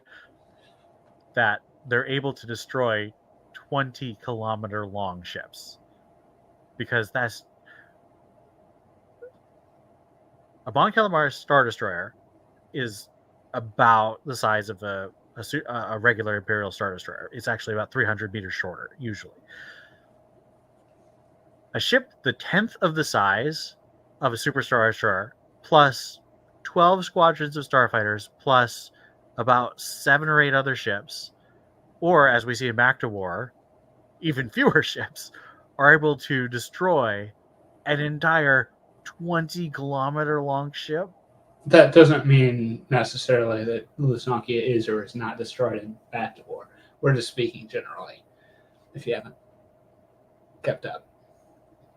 that they're able to destroy 20-kilometer long ships, because that's a Bon Calamari Star Destroyer is about the size of a regular Imperial Star Destroyer. It's actually about 300 meters shorter, usually. A ship the 10th of the size of a Super Star Destroyer, plus 12 squadrons of starfighters, plus about 7 or 8 other ships, or as we see in Bacta War, even fewer ships, are able to destroy an entire 20-kilometer long ship. That doesn't mean necessarily that Lusankya is or is not destroyed in Bacta War. We're just speaking generally, if you haven't kept up.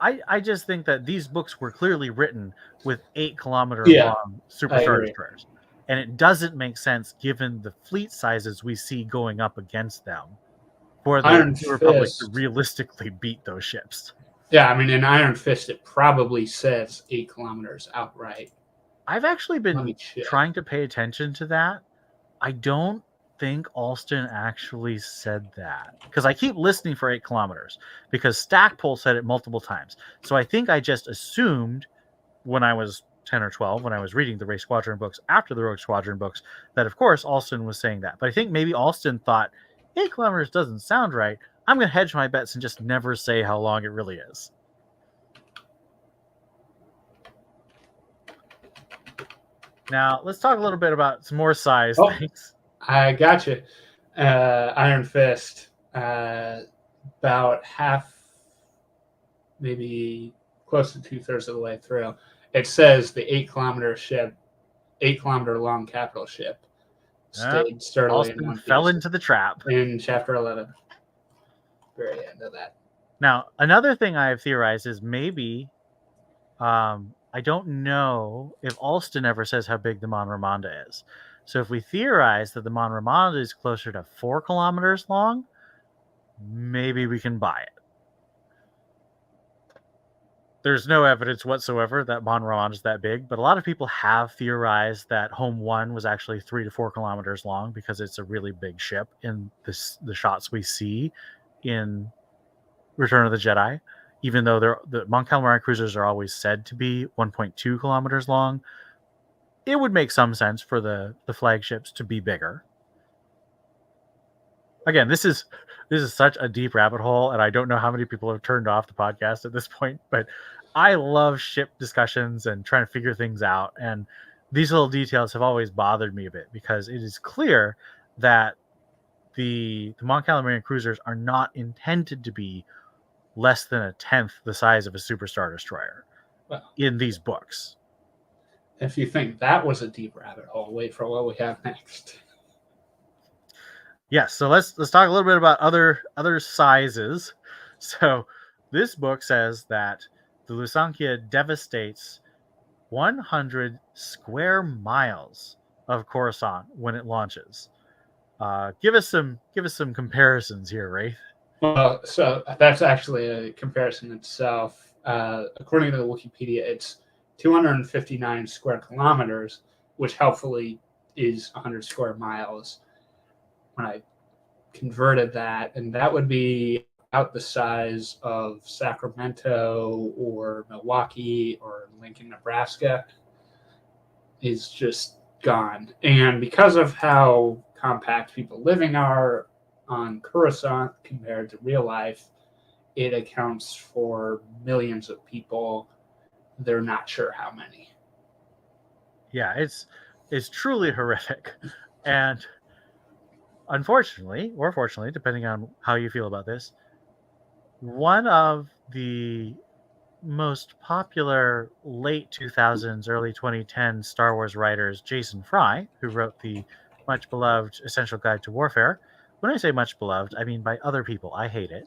I just think that these books were clearly written with 8-kilometer long Super Star Destroyers. And it doesn't make sense given the fleet sizes we see going up against them for the Republic to realistically beat those ships. Yeah, I mean, in Iron Fist, it probably says 8 kilometers outright. I've actually been trying to pay attention to that. I don't think Alston actually said that, because I keep listening for 8 kilometers because Stackpole said it multiple times. So I think I just assumed when I was 10 or 12, when I was reading the Wraith Squadron books after the Rogue Squadron books, that of course Alston was saying that. But I think maybe Alston thought 8 kilometers doesn't sound right. I'm going to hedge my bets and just never say how long it really is. Now, let's talk a little bit about some more size things. I got you. Iron Fist, about half, maybe close to 2/3 of the way through. It says the 8-kilometer long capital ship stayed sturdily in one piece. Fell into the trap. In chapter 11. Very end of that. Now, another thing I have theorized is maybe... I don't know if Alston ever says how big the Mon Ramonda is. So if we theorize that the Mon Ramonda is closer to 4 kilometers long, maybe we can buy it. There's no evidence whatsoever that Mon Ramonda is that big, but a lot of people have theorized that Home 1 was actually 3 to 4 kilometers long because it's a really big ship in the shots we see in Return of the Jedi. Even though the Mon Calamari cruisers are always said to be 1.2 kilometers long, it would make some sense for the flagships to be bigger. Again, this is such a deep rabbit hole, and I don't know how many people have turned off the podcast at this point, but I love ship discussions and trying to figure things out, and these little details have always bothered me a bit because it is clear that the Mon Calamari cruisers are not intended to be less than 1/10 the size of a Superstar Destroyer in these books. If you think that was a deep rabbit hole, wait for what we have next. Yes, so let's talk a little bit about other sizes. So this book says that the Lusankya devastates 100 square miles of Coruscant when it launches. Give us some comparisons here, Wraith. Well, so that's actually a comparison itself. According to the Wikipedia, it's 259 square kilometers, which helpfully is 100 square miles. When I converted that, and that would be about the size of Sacramento or Milwaukee or Lincoln, Nebraska, is just gone. And because of how compact people living are on Coruscant compared to real life, it accounts for millions of people. They're not sure how many. Yeah, it's truly horrific. And unfortunately, or fortunately, depending on how you feel about this, one of the most popular late 2000s, early 2010s Star Wars writers, Jason Fry, who wrote the much beloved Essential Guide to Warfare. When I say much beloved, I mean by other people. I hate it.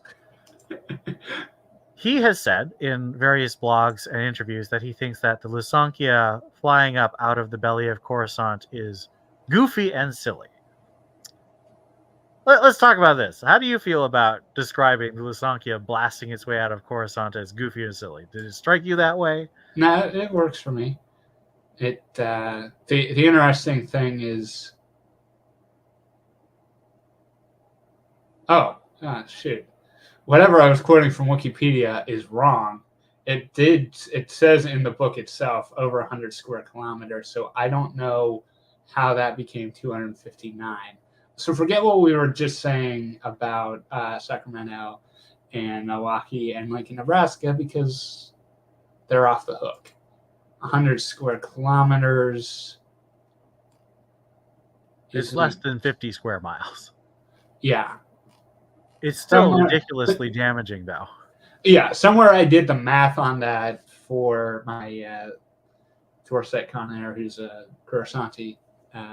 He has said in various blogs and interviews that he thinks that the Lusankya flying up out of the belly of Coruscant is goofy and silly. Let's talk about this. How do you feel about describing the Lusankya blasting its way out of Coruscant as goofy and silly? Did it strike you that way? No, it works for me. It the interesting thing is... shoot. Whatever I was quoting from Wikipedia is wrong. It says in the book itself over 100 square kilometers, so I don't know how that became 259. So forget what we were just saying about Sacramento and Milwaukee and Lincoln, Nebraska, because they're off the hook. 100 square kilometers. It's less than 50 square miles. Yeah. It's still ridiculously damaging, though. Yeah, somewhere I did the math on that for my Torset Conair, who's a Coruscanti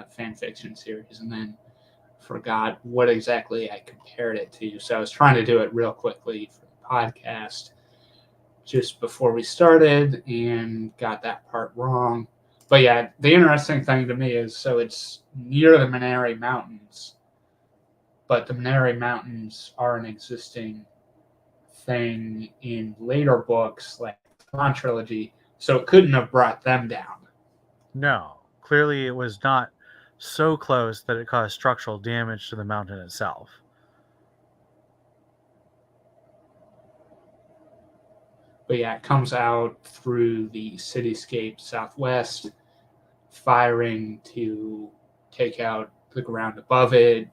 fan fiction series, and then forgot what exactly I compared it to. So I was trying to do it real quickly for the podcast just before we started and got that part wrong. But yeah, the interesting thing to me is, so it's near the Minari Mountains, but the Minari Mountains are an existing thing in later books like the Thrawn trilogy, so it couldn't have brought them down. No, clearly it was not so close that it caused structural damage to the mountain itself. But yeah, it comes out through the cityscape southwest, firing to take out the ground above it,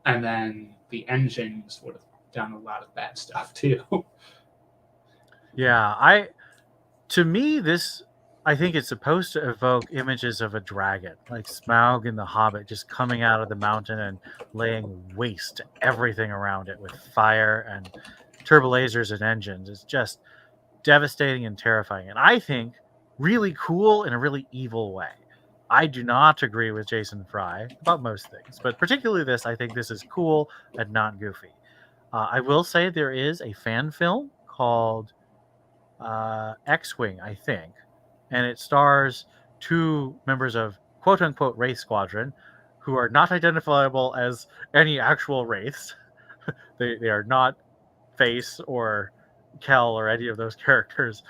and then the engines would have done a lot of bad stuff too. Yeah, to me, I think it's supposed to evoke images of a dragon, like Smaug in The Hobbit, just coming out of the mountain and laying waste to everything around it with fire and turbolasers and engines. It's just devastating and terrifying, and I think really cool in a really evil way. I do not agree with Jason Fry about most things, but particularly this, I think this is cool and not goofy. I will say there is a fan film called X-Wing, I think, and it stars two members of quote-unquote Wraith Squadron who are not identifiable as any actual Wraiths. They are not Face or Kel or any of those characters.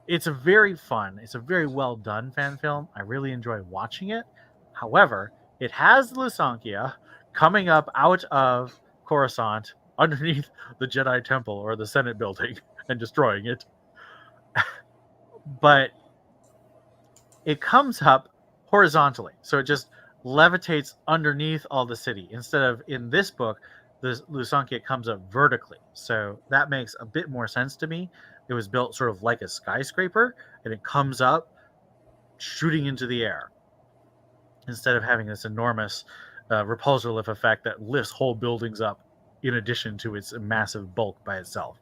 It's a very well done fan film. I really enjoy watching it. However, it has Lusankia coming up out of Coruscant underneath the Jedi Temple or the Senate building and destroying it. But it comes up horizontally. So it just levitates underneath all the city. Instead of in this book, the Lusankia comes up vertically. So that makes a bit more sense to me. It was built sort of like a skyscraper, and it comes up shooting into the air instead of having this enormous repulsor lift effect that lifts whole buildings up in addition to its massive bulk by itself.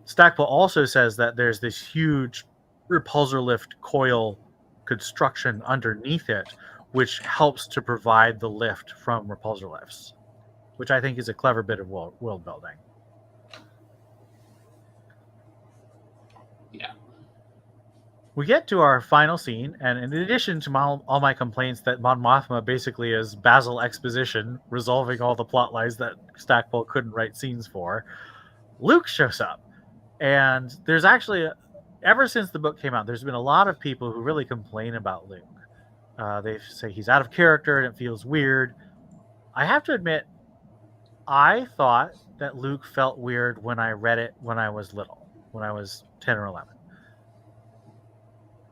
Stackpole also says that there's this huge repulsor lift coil construction underneath it, which helps to provide the lift from repulsor lifts, which I think is a clever bit of world building. Yeah. We get to our final scene, and in addition to all my complaints that Mon Mothma basically is Basil exposition, resolving all the plot lines that Stackpole couldn't write scenes for, Luke shows up. And there's actually, ever since the book came out, there's been a lot of people who really complain about Luke. They say he's out of character and it feels weird. I have to admit, I thought that Luke felt weird when I read it when I was little, when I was 10 or 11.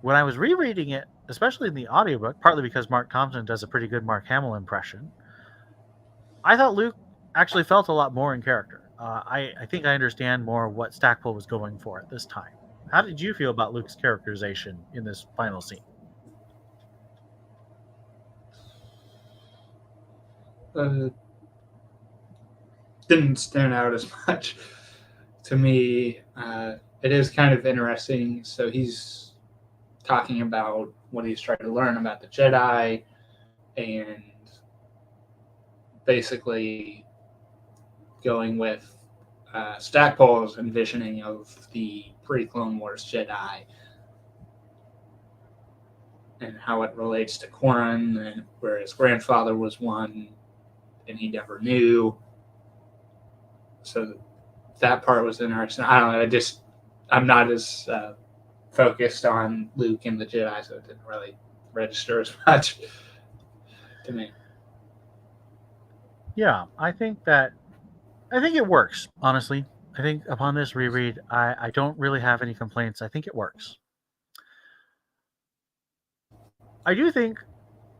When I was rereading it, especially in the audiobook, partly because Marc Thompson does a pretty good Mark Hamill impression, I thought Luke actually felt a lot more in character. I think I understand more what Stackpole was going for at this time. How did you feel about Luke's characterization in this final scene? Didn't stand out as much to me. It is kind of interesting. So he's talking about what he's trying to learn about the Jedi and basically going with Stackpole's envisioning of the pre-Clone Wars Jedi and how it relates to Corran, and where his grandfather was one and he never knew. So that part was interesting. I don't know. I'm not as focused on Luke and the Jedi, so it didn't really register as much to me. Yeah, I think it works, honestly. I think upon this reread, I don't really have any complaints. I think it works. I do think,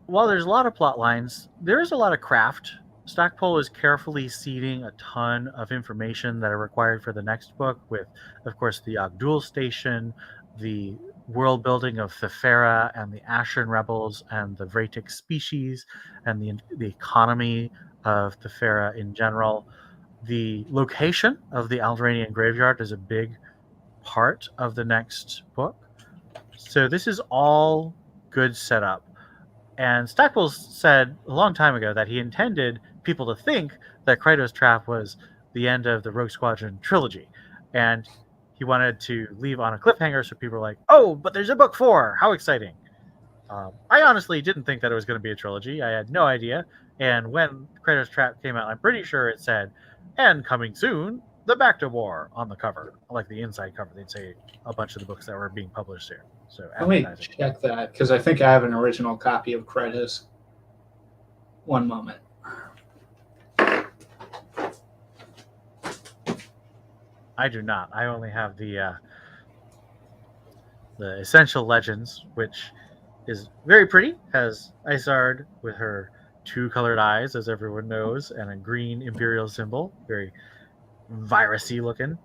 while there's a lot of plot lines, there is a lot of craft. Stackpole is carefully seeding a ton of information that are required for the next book, with, of course, the Ogdul Station, the world building of Thefera and the Ashen Rebels and the Vratic species, and the economy of Thefera in general. The location of the Alderaanian graveyard is a big part of the next book. So this is all good setup. And Stackpole said a long time ago that he intended people to think that Krytos Trap was the end of the Rogue Squadron trilogy. And he wanted to leave on a cliffhanger so people were like, oh, but there's a book 4. How exciting. I honestly didn't think that it was going to be a trilogy. I had no idea. And when Krytos Trap came out, I'm pretty sure it said, and coming soon, the Bacta War on the cover. Like the inside cover, they'd say a bunch of the books that were being published here. So let me check that, because I think I have an original copy of Krytos. One moment. I do not. I only have the Essential Legends, which is very pretty. Has Isard with her two colored eyes, as everyone knows, and a green Imperial symbol. Very virusy looking.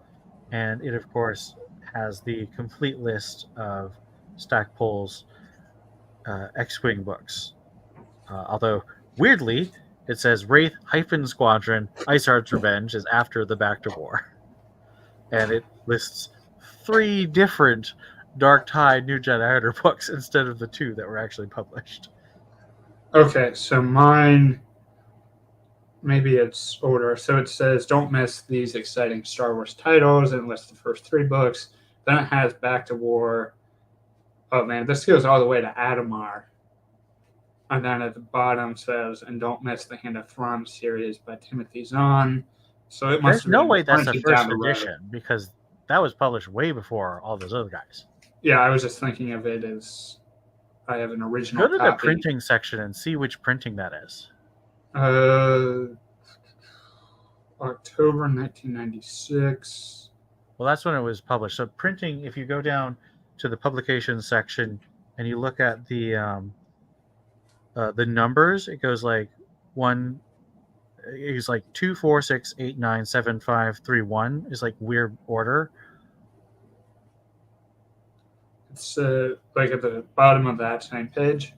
And it, of course, has the complete list of Stackpole's X-Wing books. Although, weirdly, it says Wraith-Squadron, Isard's Revenge is after the Bacta War. And it lists 3 different Dark Tide New Jedi Order books instead of the 2 that were actually published. Okay, so mine, maybe it's order. So it says, don't miss these exciting Star Wars titles, and lists the first 3 books. Then it has Bacta War. Oh man, this goes all the way to Adamar. And then at the bottom says, and don't miss the Hand of Thrawn series by Timothy Zahn. So it must There's have no been way that's the printed first down the road. edition, because that was published way before all those other guys. Yeah, I was just thinking of it as I have an original Go to the copy. printing section and see which printing that is. October 1996. Well, that's when it was published. So printing, if you go down to the publication section and you look at the numbers, it goes like 2, 4, 6, 8, 9, 7, 5, 3, 1 is like weird order. It's like at the bottom of that same page.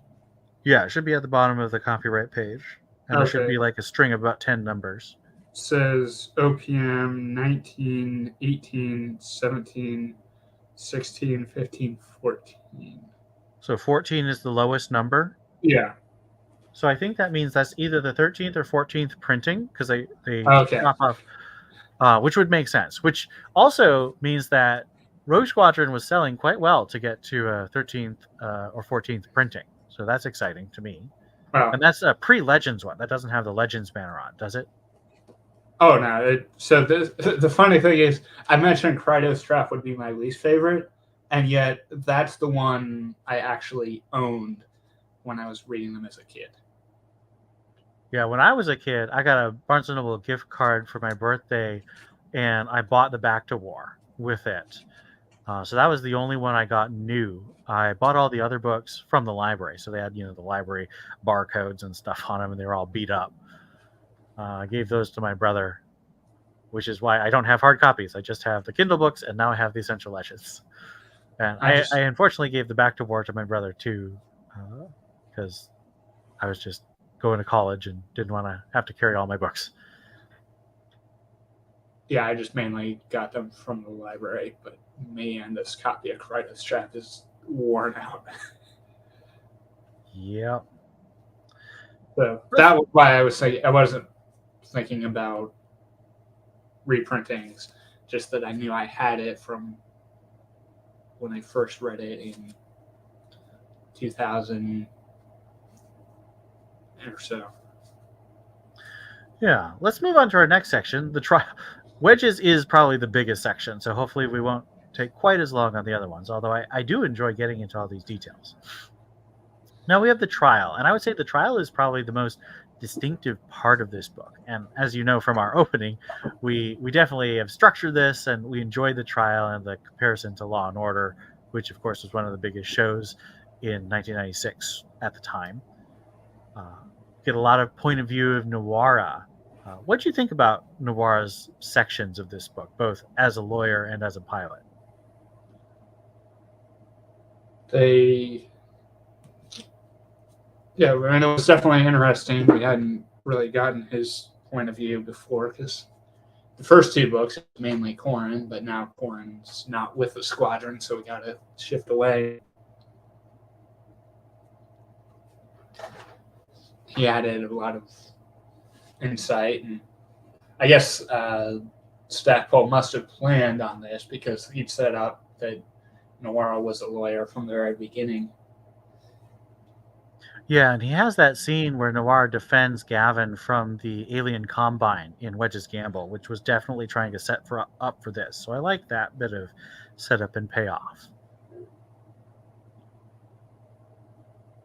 Yeah, it should be at the bottom of the copyright page. And there should be like a string of about 10 numbers. It says OPM 19, 18, 17, 16, 15, 14. So 14 is the lowest number. Yeah. So I think that means that's either the 13th or 14th printing, because they drop off, which would make sense. Which also means that Rogue Squadron was selling quite well to get to a 13th or 14th printing. So that's exciting to me. Wow. And that's a pre-Legends one. That doesn't have the Legends banner on, does it? Oh, no. So the funny thing is, I mentioned Krytos Trap would be my least favorite, and yet that's the one I actually owned when I was reading them as a kid. Yeah, when I was a kid, I got a Barnes & Noble gift card for my birthday, and I bought the Bacta War with it. So that was the only one I got new. I bought all the other books from the library. So they had, the library barcodes and stuff on them, and they were all beat up. I gave those to my brother, which is why I don't have hard copies. I just have the Kindle books, and now I have the Essential Legends. And I unfortunately gave the Bacta War to my brother, too, because I was just going to college and didn't want to have to carry all my books. Yeah, I just mainly got them from the library, but man, this copy of Krytos Trap is worn out. Yeah. So that was why I was saying I wasn't thinking about reprintings, just that I knew I had it from when I first read it in 2000 or so. Yeah, let's move on to our next section. The trial. Wedges is probably the biggest section, so hopefully we won't take quite as long on the other ones, although I do enjoy getting into all these details. Now we have the trial, and I would say the trial is probably the most distinctive part of this book. And as you know from our opening, we definitely have structured this, and we enjoyed the trial and the comparison to Law and Order, which of course was one of the biggest shows in 1996 at the time. Get a lot of point of view of Nawara. What do you think about Nawara's sections of this book, both as a lawyer and as a pilot? It was definitely interesting. We hadn't really gotten his point of view before, because the first 2 books was mainly Corran, but now Corran's not with the squadron, so we got to shift away. He added a lot of insight, and I guess Stackpole must have planned on this, because he'd set up that Nawara was a lawyer from the very beginning. Yeah, and he has that scene where Nawara defends Gavin from the alien combine in Wedge's Gamble, which was definitely trying to set up for this. So I like that bit of setup and payoff.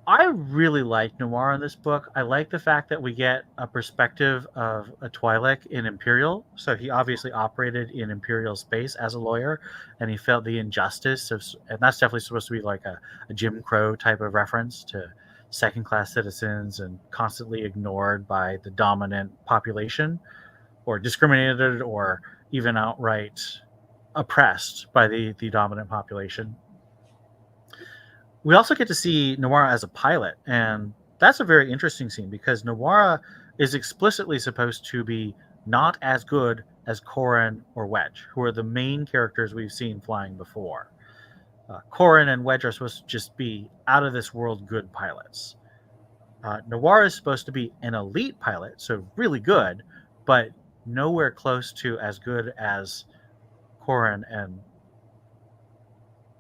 I really like Noir in this book. I like the fact that we get a perspective of a Twi'lek in Imperial. So he obviously operated in Imperial space as a lawyer, and he felt the injustice of, and that's definitely supposed to be like a Jim Crow type of reference to second-class citizens and constantly ignored by the dominant population, or discriminated, or even outright oppressed by the dominant population. We also get to see Noir as a pilot, and that's a very interesting scene because Noir is explicitly supposed to be not as good as Corran or Wedge, who are the main characters we've seen flying before. Corran and Wedge are supposed to just be out of this world good pilots. Noir is supposed to be an elite pilot, so really good, but nowhere close to as good as Corran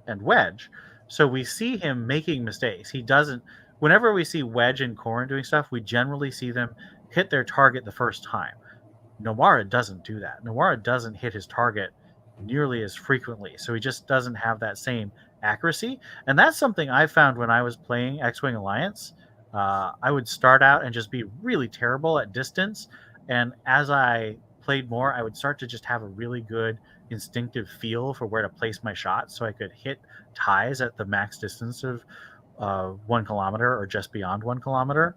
and Wedge. So we see him making mistakes. He doesn't. Whenever we see Wedge and Corran doing stuff, we generally see them hit their target the first time. Noir doesn't do that. Noir doesn't hit his target nearly as frequently, so he just doesn't have that same accuracy. And that's something I found when I was playing X-Wing Alliance. I would start out and just be really terrible at distance, and as I played more, I would start to just have a really good instinctive feel for where to place my shots, so I could hit ties at the max distance of 1 kilometer or just beyond 1 kilometer.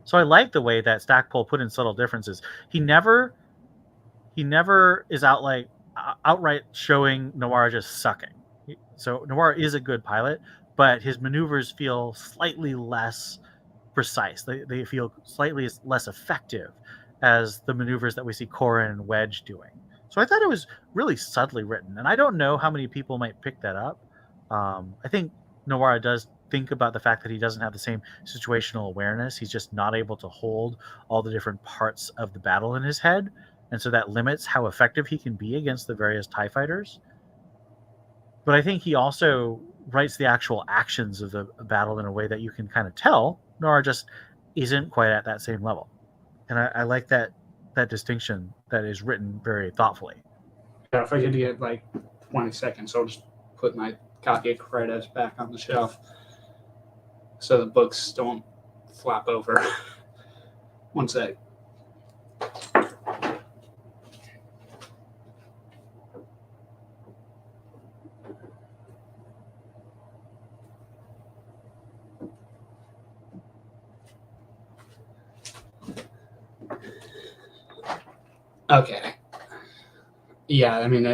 So I like the way that Stackpole put in subtle differences. He never is outright showing Noir just sucking. So Noir is a good pilot, but his maneuvers feel slightly less precise. They feel slightly less effective as the maneuvers that we see Corran and Wedge doing. So I thought it was really subtly written, and I don't know how many people might pick that up. I think Noir does think about the fact that he doesn't have the same situational awareness. He's just not able to hold all the different parts of the battle in his head, and so that limits how effective he can be against the various TIE fighters. But I think he also writes the actual actions of the battle in a way that you can kind of tell Noir just isn't quite at that same level. And I like that distinction that is written very thoughtfully. Yeah, if I could get like 20 seconds, I'll just put my copy of Krytos back on the shelf so the books don't flop over. One sec. Okay. Yeah, I mean,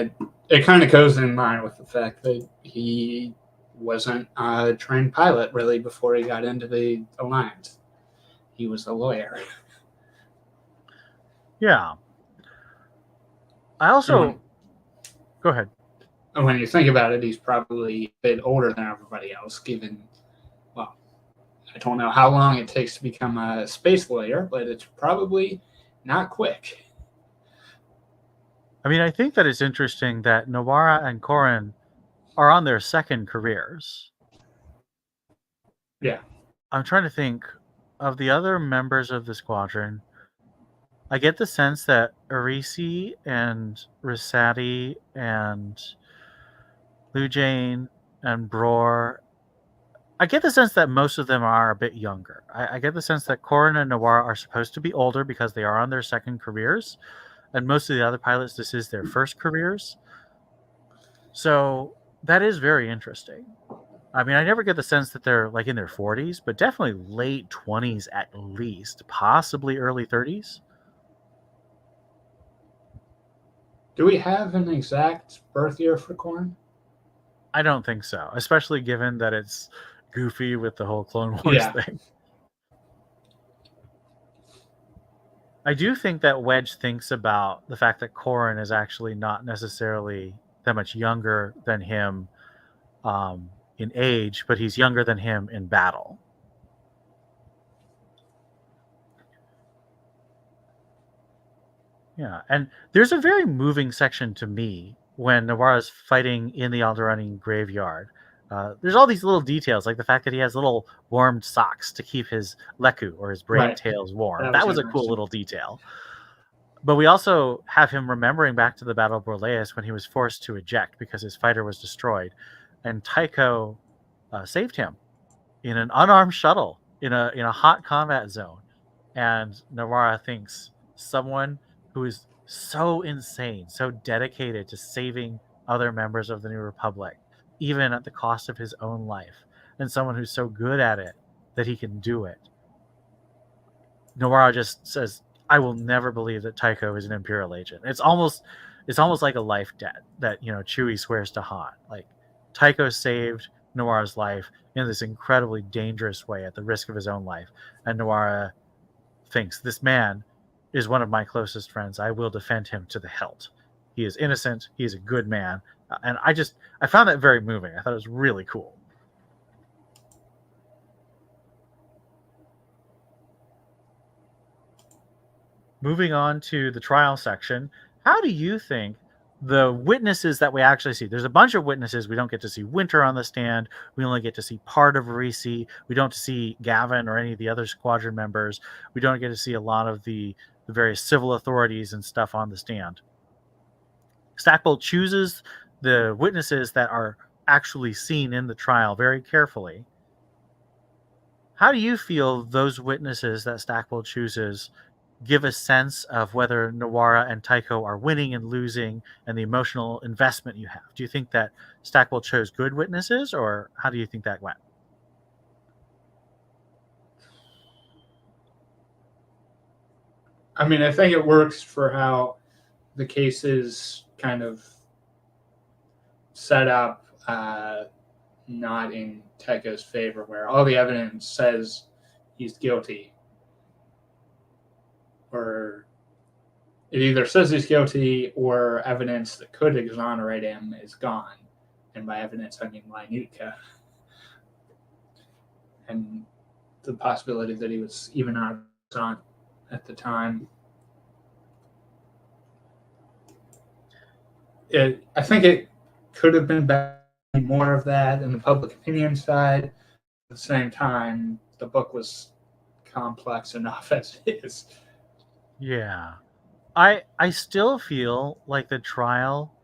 it kind of goes in line with the fact that he wasn't a trained pilot really before he got into the Alliance. He was a lawyer. Yeah. I also... Go ahead. When you think about it, he's probably a bit older than everybody else, given, well, I don't know how long it takes to become a space lawyer, but it's probably not quick. I mean, I think that it's interesting that Noir and Corran are on their second careers. Yeah. I'm trying to think of the other members of the squadron. I get the sense that Arisi and Rosati and Lujane and Bror, I get the sense that most of them are a bit younger. I get the sense that Corran and Noir are supposed to be older because they are on their second careers, and most of the other pilots, this is their first careers. So that is very interesting. I mean, I never get the sense that they're like in their 40s, but definitely late 20s at least, possibly early 30s. Do we have an exact birth year for Corran? I don't think so, especially given that it's goofy with the whole Clone Wars thing. I do think that Wedge thinks about the fact that Corran is actually not necessarily that much younger than him in age, but he's younger than him in battle. Yeah, and there's a very moving section to me when Noir is fighting in the Alderani graveyard. There's all these little details, like the fact that he has little warmed socks to keep his leku or his braid tails warm. That was a cool little detail. But we also have him remembering back to the Battle of Borleas when he was forced to eject because his fighter was destroyed, and Tycho saved him. in an unarmed shuttle in a hot combat zone, and Nawara thinks someone who is so insane, so dedicated to saving other members of the New Republic, even at the cost of his own life, and someone who's so good at it that he can do it. Nawara just says, "I will never believe that Tycho is an Imperial agent." It's almost like a life debt that Chewie swears to Han. Like, Tycho saved Nawara's life in this incredibly dangerous way at the risk of his own life, and Nawara thinks, this man is one of my closest friends. I will defend him to the hilt. He is innocent. He is a good man, and I found that very moving. I thought it was really cool. Moving on to the trial section, how do you think the witnesses that we actually see, there's a bunch of witnesses. We don't get to see Winter on the stand. We only get to see part of Risi. We don't see Gavin or any of the other squadron members. We don't get to see a lot of the various civil authorities and stuff on the stand. Stackpole chooses the witnesses that are actually seen in the trial very carefully. How do you feel those witnesses that Stackpole chooses give a sense of whether Nawara and Tycho are winning and losing and the emotional investment you have? Do you think that Stackpole chose good witnesses, or how do you think that went? I mean, I think it works for how the case is kind of set up, not in Tycho's favor, where all the evidence says he's guilty, or it either says he's guilty or evidence that could exonerate him is gone. And by evidence, I mean minutia. And the possibility that he was even on at the time. I think it could have been better, more of that in the public opinion side. At the same time, the book was complex enough as it is. Yeah. I still feel like the trial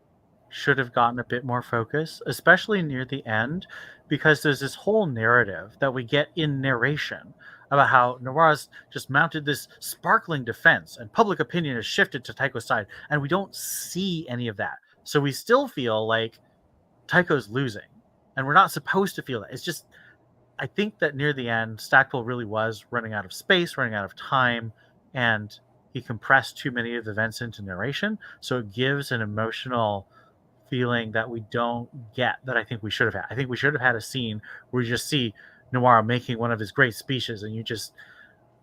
should have gotten a bit more focus, especially near the end, because there's this whole narrative that we get in narration about how Nawara's just mounted this sparkling defense and public opinion has shifted to Tycho's side, and we don't see any of that. So we still feel like Tycho's losing, and we're not supposed to feel that. It's just, I think that near the end, Stackpole really was running out of space, running out of time, and he compressed too many of the events into narration. So it gives an emotional feeling that we don't get, that I think we should have had. I think we should have had a scene where you just see Nawara making one of his great speeches, and you just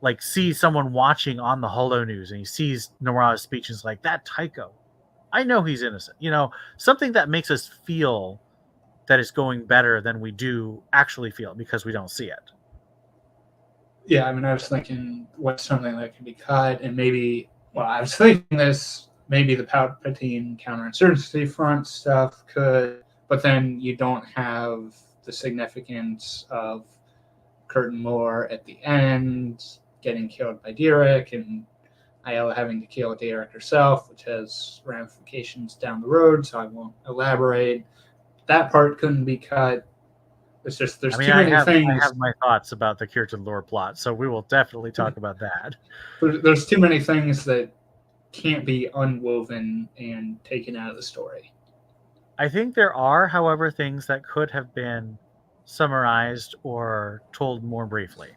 like see someone watching on the Holo News, and he sees Nawara's speech and is like, that Tycho, I know he's innocent. Something that makes us feel that it's going better than we do actually feel because we don't see it. Yeah, I mean, I was thinking what's something that could be cut, and maybe, well, I was thinking this, maybe the Palpatine counterinsurgency front stuff could, but then you don't have the significance of Curtin Moore at the end getting killed by Derek, and Ayala having to kill Derek herself, which has ramifications down the road, so I won't elaborate. That part couldn't be cut. It's just there's too many things. I have my thoughts about the Kirtan lore plot, so we will definitely talk about that. There's too many things that can't be unwoven and taken out of the story. I think there are, however, things that could have been summarized or told more briefly.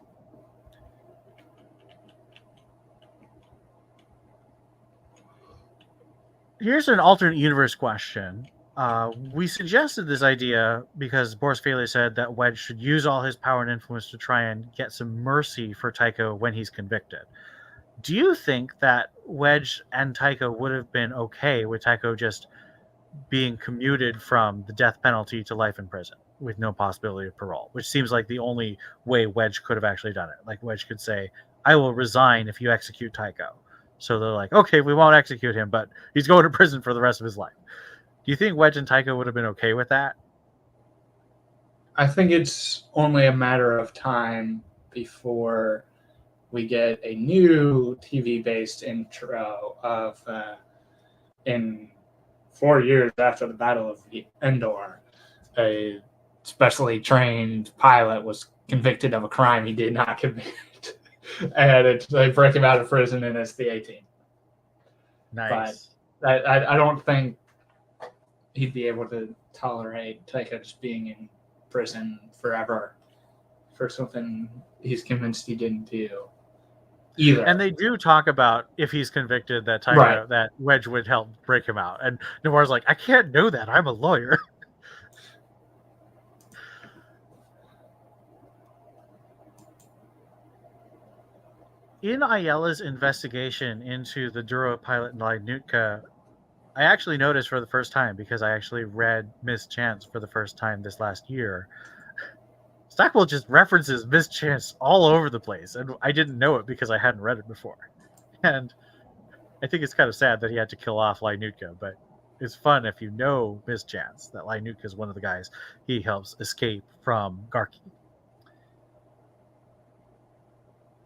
Here's an alternate universe question. We suggested this idea because Boris Faley said that Wedge should use all his power and influence to try and get some mercy for Tycho when he's convicted. Do you think that Wedge and Tycho would have been okay with Tycho just being commuted from the death penalty to life in prison with no possibility of parole, which seems like the only way Wedge could have actually done it? Like, Wedge could say, I will resign if you execute Tycho. So they're like, okay, we won't execute him, but he's going to prison for the rest of his life. Do you think Wedge and Tycho would have been okay with that? I think it's only a matter of time before we get a new TV-based intro of in 4 years after the Battle of Endor, a specially trained pilot was convicted of a crime he did not commit. And they break him out of prison and it's the 18th. Nice. But I don't think he'd be able to tolerate Tycho just being in prison forever for something he's convinced he didn't do either. And they do talk about if he's convicted that Tycho, Right. that Wedge would help break him out. And Noir's like, I can't know that. I'm a lawyer. In Ayala's investigation into the Duro pilot Nutka, I actually noticed for the first time, because I actually read Mischance for the first time this last year, Stackpole just references Mischance all over the place, and I didn't know it because I hadn't read it before. And I think it's kind of sad that he had to kill off Nutka, but it's fun if you know Mischance, that Nutka is one of the guys he helps escape from Garki.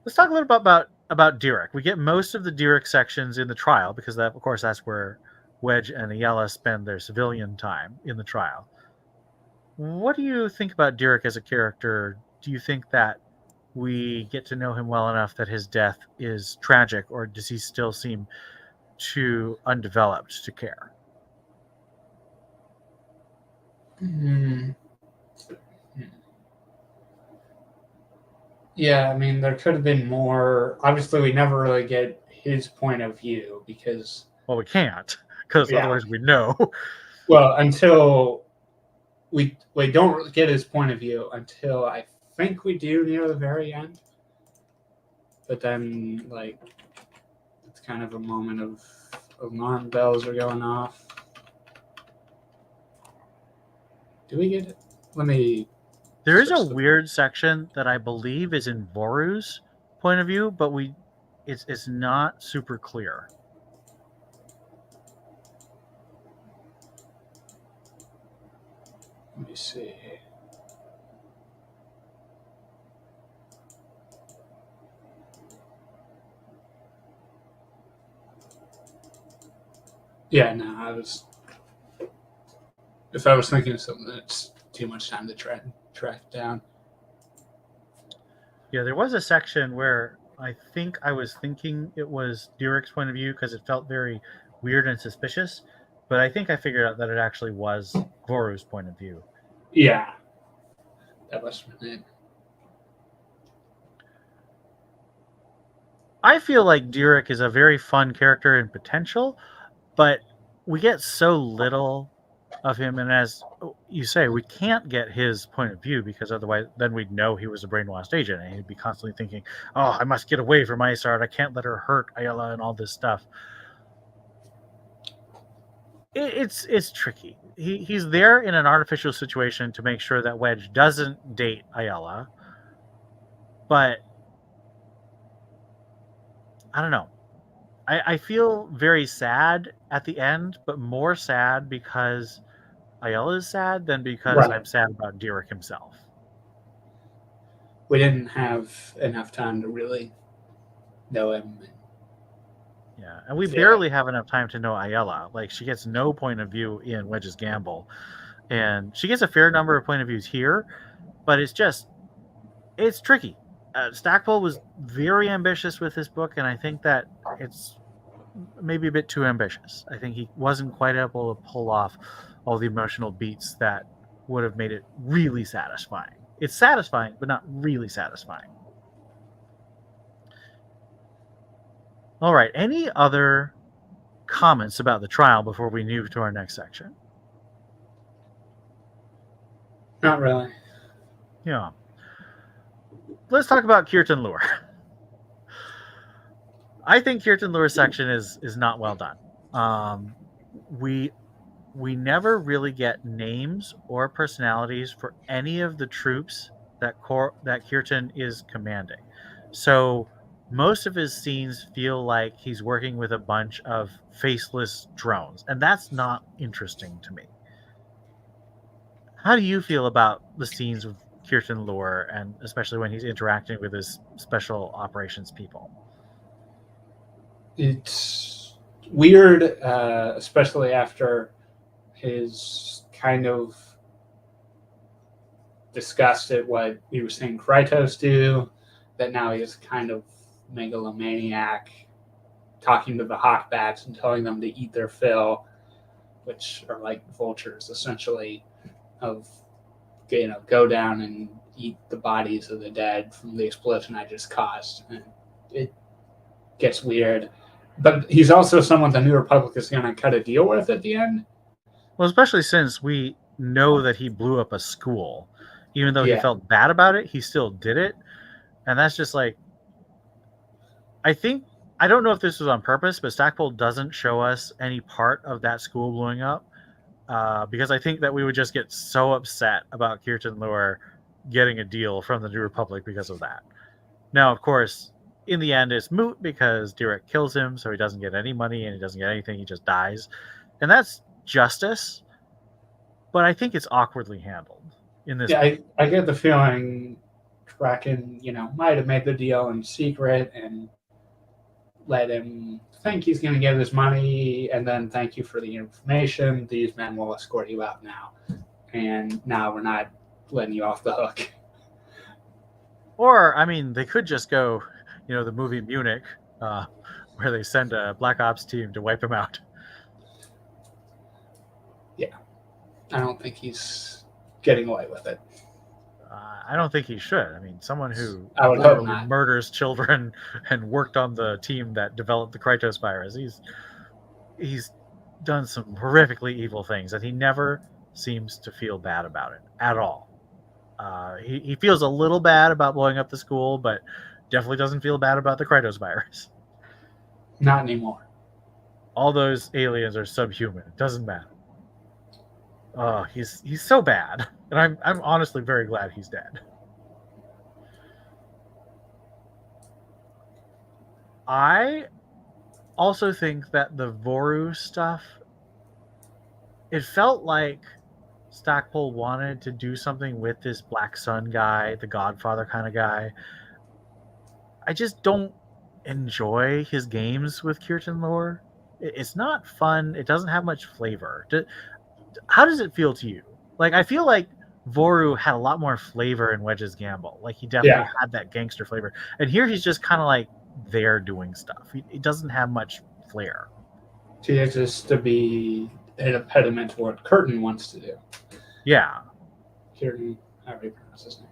Let's talk a little bit about Dirac. We get most of the Dirac sections in the trial, because that, of course, that's where Wedge and Ayala spend their civilian time in the trial. What do you think about Dirac as a character? Do you think that we get to know him well enough that his death is tragic, or does he still seem too undeveloped to care? Yeah, I mean, there could have been more. Obviously, we never really get his point of view because... Well, we can't, because otherwise we know. Well, until we don't get his point of view until I think we do near the very end. But then, like, it's kind of a moment of alarm bells are going off. Do we get it? Let me... There is a weird section that I believe is in Voru's point of view, but it's not super clear. Let me see. Yeah, no, if I was thinking of something that's too much time to track down. Yeah, there was a section where I think I was thinking it was Dirac's point of view because it felt very weird and suspicious, but I think I figured out that it actually was Voru's point of view. Yeah, that must have been it. I feel like Dirac is a very fun character in potential, but we get so little of him, and as you say, we can't get his point of view because otherwise then we'd know he was a brainwashed agent and he'd be constantly thinking, oh, I must get away from Isard, I can't let her hurt Ayala and all this stuff. It's tricky. He's there in an artificial situation to make sure that Wedge doesn't date Ayala, but I don't know. I feel very sad at the end, but more sad because Ayala is sad than because I'm sad about Dirac himself. We didn't have enough time to really know him. Yeah, and we barely have enough time to know Ayala. Like, she gets no point of view in Wedge's Gamble, and she gets a fair number of point of views here, but it's tricky. Stackpole was very ambitious with this book, and I think that it's maybe a bit too ambitious. I think he wasn't quite able to pull off all the emotional beats that would have made it really satisfying. It's satisfying, but not really satisfying. All right, any other comments about the trial before we move to our next section? Not really. Yeah. Let's talk about Kirtan Lure. I think Kirtan Lure's section is not well done. We never really get names or personalities for any of the troops that Kirtan is commanding. So most of his scenes feel like he's working with a bunch of faceless drones, and that's not interesting to me. How do you feel about the scenes with Kirtan Lure, and especially when he's interacting with his special operations people? It's weird, especially after his kind of disgust at what he was seeing Krytos do, that now he is kind of megalomaniac, talking to the hawkbats and telling them to eat their fill, which are like vultures, essentially, of, go down and eat the bodies of the dead from the explosion I just caused. And it gets weird. But he's also someone the New Republic is going to cut a deal with at the end. Well, especially since we know that he blew up a school. Even though he felt bad about it, he still did it. And that's just like, I don't know if this was on purpose, but Stackpole doesn't show us any part of that school blowing up. Because I think that we would just get so upset about Kirtan Lure getting a deal from the New Republic because of that. Now, of course, in the end, it's moot because Direk kills him, so he doesn't get any money and he doesn't get anything. He just dies. And that's justice, but I think it's awkwardly handled in this. Yeah, I get the feeling Kraken, might have made the deal in secret and let him think he's going to get his money, and then thank you for the information. These men will escort you out now. And now we're not letting you off the hook. Or, I mean, they could just go, the movie Munich, where they send a Black Ops team to wipe him out. Yeah. I don't think he's getting away with it. I don't think he should. I mean, someone who literally murders children and worked on the team that developed the Krytos virus, he's done some horrifically evil things, and he never seems to feel bad about it at all. He feels a little bad about blowing up the school, but definitely doesn't feel bad about the Krytos virus. Not anymore. All those aliens are subhuman. It doesn't matter. Oh, he's so bad, and I'm honestly very glad he's dead. I also think that the Voru stuff, it felt like Stackpole wanted to do something with this Black Sun guy, the Godfather kind of guy. I just don't enjoy his games with Kirtan Lure. It's not fun. It doesn't have much flavor. How does it feel to you? Like, I feel like Voru had a lot more flavor in Wedge's Gamble. Like, he definitely had that gangster flavor. And here he's just kind of like there doing stuff. He doesn't have much flair. He exists to be an impediment to what Curtin wants to do. Yeah. Kirtan, how do you pronounce his name?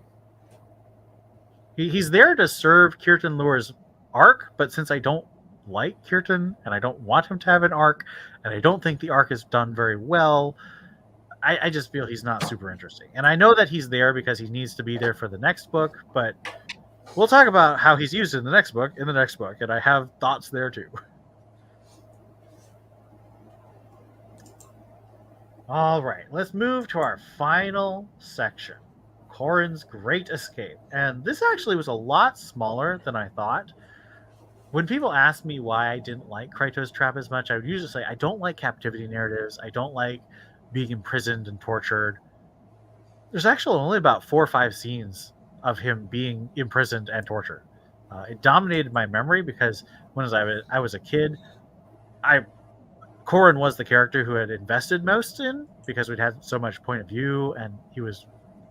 He's there to serve Kirtan Lure's arc, but since I don't like Kirtan and I don't want him to have an arc, and I don't think the arc is done very well, I just feel he's not super interesting. And I know that he's there because he needs to be there for the next book, but we'll talk about how he's used in the next book, and I have thoughts there too. All right, let's move to our final section, Corrin's Great Escape. And this actually was a lot smaller than I thought. When people ask me why I didn't like Krytos Trap as much, I would usually say I don't like captivity narratives. I don't like being imprisoned and tortured. There's actually only about 4 or 5 scenes of him being imprisoned and tortured. It dominated my memory because when I was a kid, Corrin was the character who had invested most in, because we'd had so much point of view, and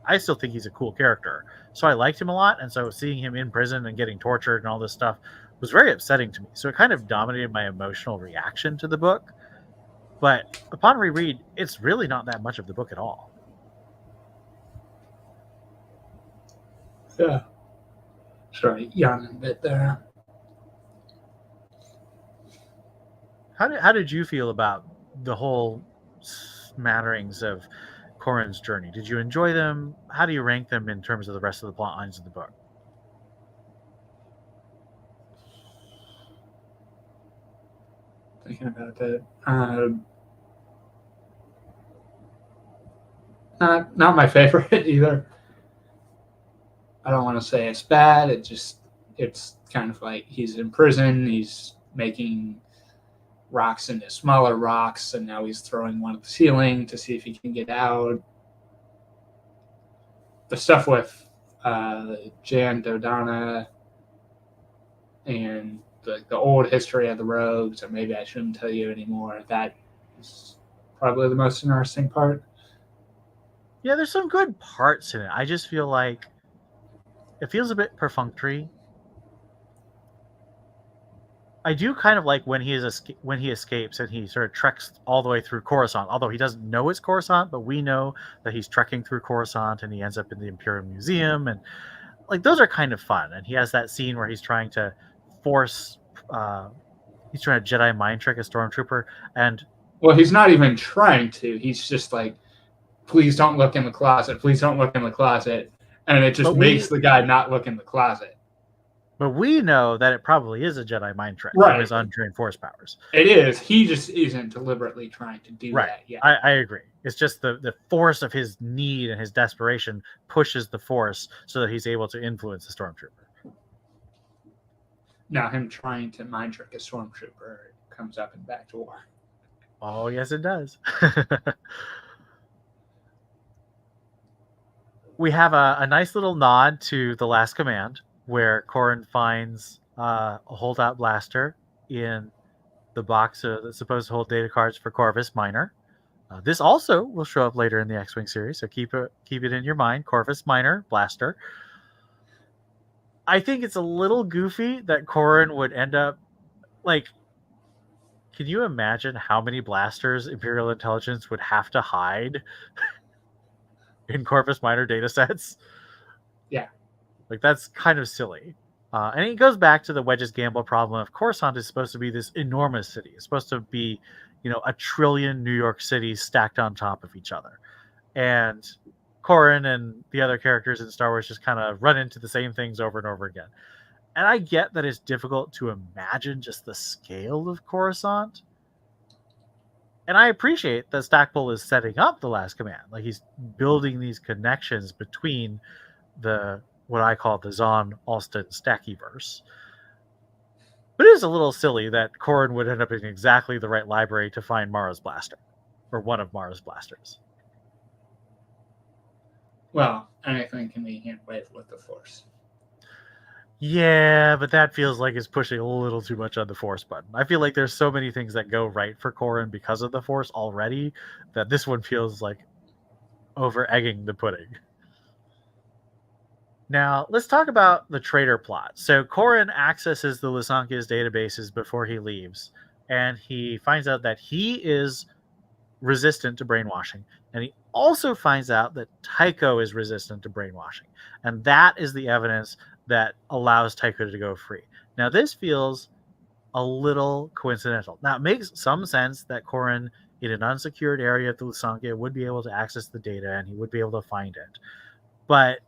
I still think he's a cool character. So I liked him a lot, and so seeing him in prison and getting tortured and all this stuff was very upsetting to me. So it kind of dominated my emotional reaction to the book. But upon reread, it's really not that much of the book at all. Yeah. Sorry, yawning a bit there. How did you feel about the whole smatterings of Corrin's journey? Did you enjoy them? How do you rank them in terms of the rest of the plot lines of the book? Thinking about that. Not my favorite either. I don't want to say it's bad. It's kind of like he's in prison. He's making rocks into smaller rocks, and now he's throwing one at the ceiling to see if he can get out. The stuff with Jan Dodana and the old history of the rogues, or maybe I shouldn't tell you anymore. That is probably the most interesting part. Yeah, there's some good parts in it. I just feel like it feels a bit perfunctory. I do kind of like when he escapes and he sort of treks all the way through Coruscant. Although he doesn't know it's Coruscant, but we know that he's trekking through Coruscant and he ends up in the Imperial Museum, and like those are kind of fun. And he has that scene where he's trying to force, he's trying to Jedi mind trick a stormtrooper, and Well, he's not even trying to. He's just like, please don't look in the closet. Please don't look in the closet. And it just makes the guy not look in the closet. But we know that it probably is a Jedi mind trick Right. from his untrained force powers. It is. He just isn't deliberately trying to do that yet. I agree. It's just the force of his need and his desperation pushes the force so that he's able to influence the stormtrooper. Now, him trying to mind trick a stormtrooper comes up in Bacta War. Oh, yes, it does. We have a nice little nod to The Last Command, where Corran finds a holdout blaster in the box that's supposed to hold data cards for Corvus Minor. This also will show up later in the X-Wing series, so keep it in your mind. Corvus Minor blaster. I think it's a little goofy that Corran would end up like. Can you imagine how many blasters Imperial Intelligence would have to hide in Corvus Minor data sets? Yeah. Like, that's kind of silly. And it goes back to the Wedge's gamble problem of Coruscant is supposed to be this enormous city. It's supposed to be, 1 trillion New York cities stacked on top of each other. And Corran and the other characters in Star Wars just kind of run into the same things over and over again. And I get that it's difficult to imagine just the scale of Coruscant. And I appreciate that Stackpole is setting up The Last Command. Like, he's building these connections between what I call the Zahn Alston Stackyverse. But it is a little silly that Corran would end up in exactly the right library to find Mara's blaster, or one of Mara's blasters. Well, anything can be hand-waved with the Force. Yeah, but that feels like it's pushing a little too much on the Force button. I feel like there's so many things that go right for Corran because of the Force already that this one feels like over-egging the pudding. Now, let's talk about the traitor plot. So Corran accesses the Lysankia's databases before he leaves, and he finds out that he is resistant to brainwashing, and he also finds out that Tycho is resistant to brainwashing, and that is the evidence that allows Tycho to go free. Now, this feels a little coincidental. Now, it makes some sense that Corran, in an unsecured area of the Lysankia, would be able to access the data, and he would be able to find it. But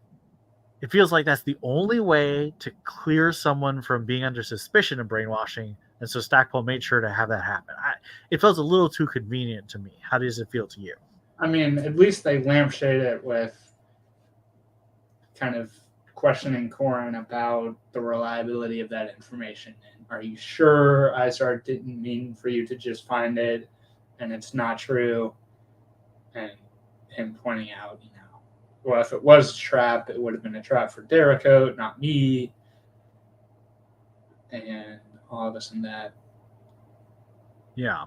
it feels like that's the only way to clear someone from being under suspicion of brainwashing, and so Stackpole made sure to have that happen. It feels a little too convenient to me. How does it feel to you? I mean, at least they lampshade it with kind of questioning Corran about the reliability of that information. And are you sure Izar didn't mean for you to just find it and it's not true? And him pointing out, well, if it was a trap, it would have been a trap for Dericote, not me. And all this and that. Yeah.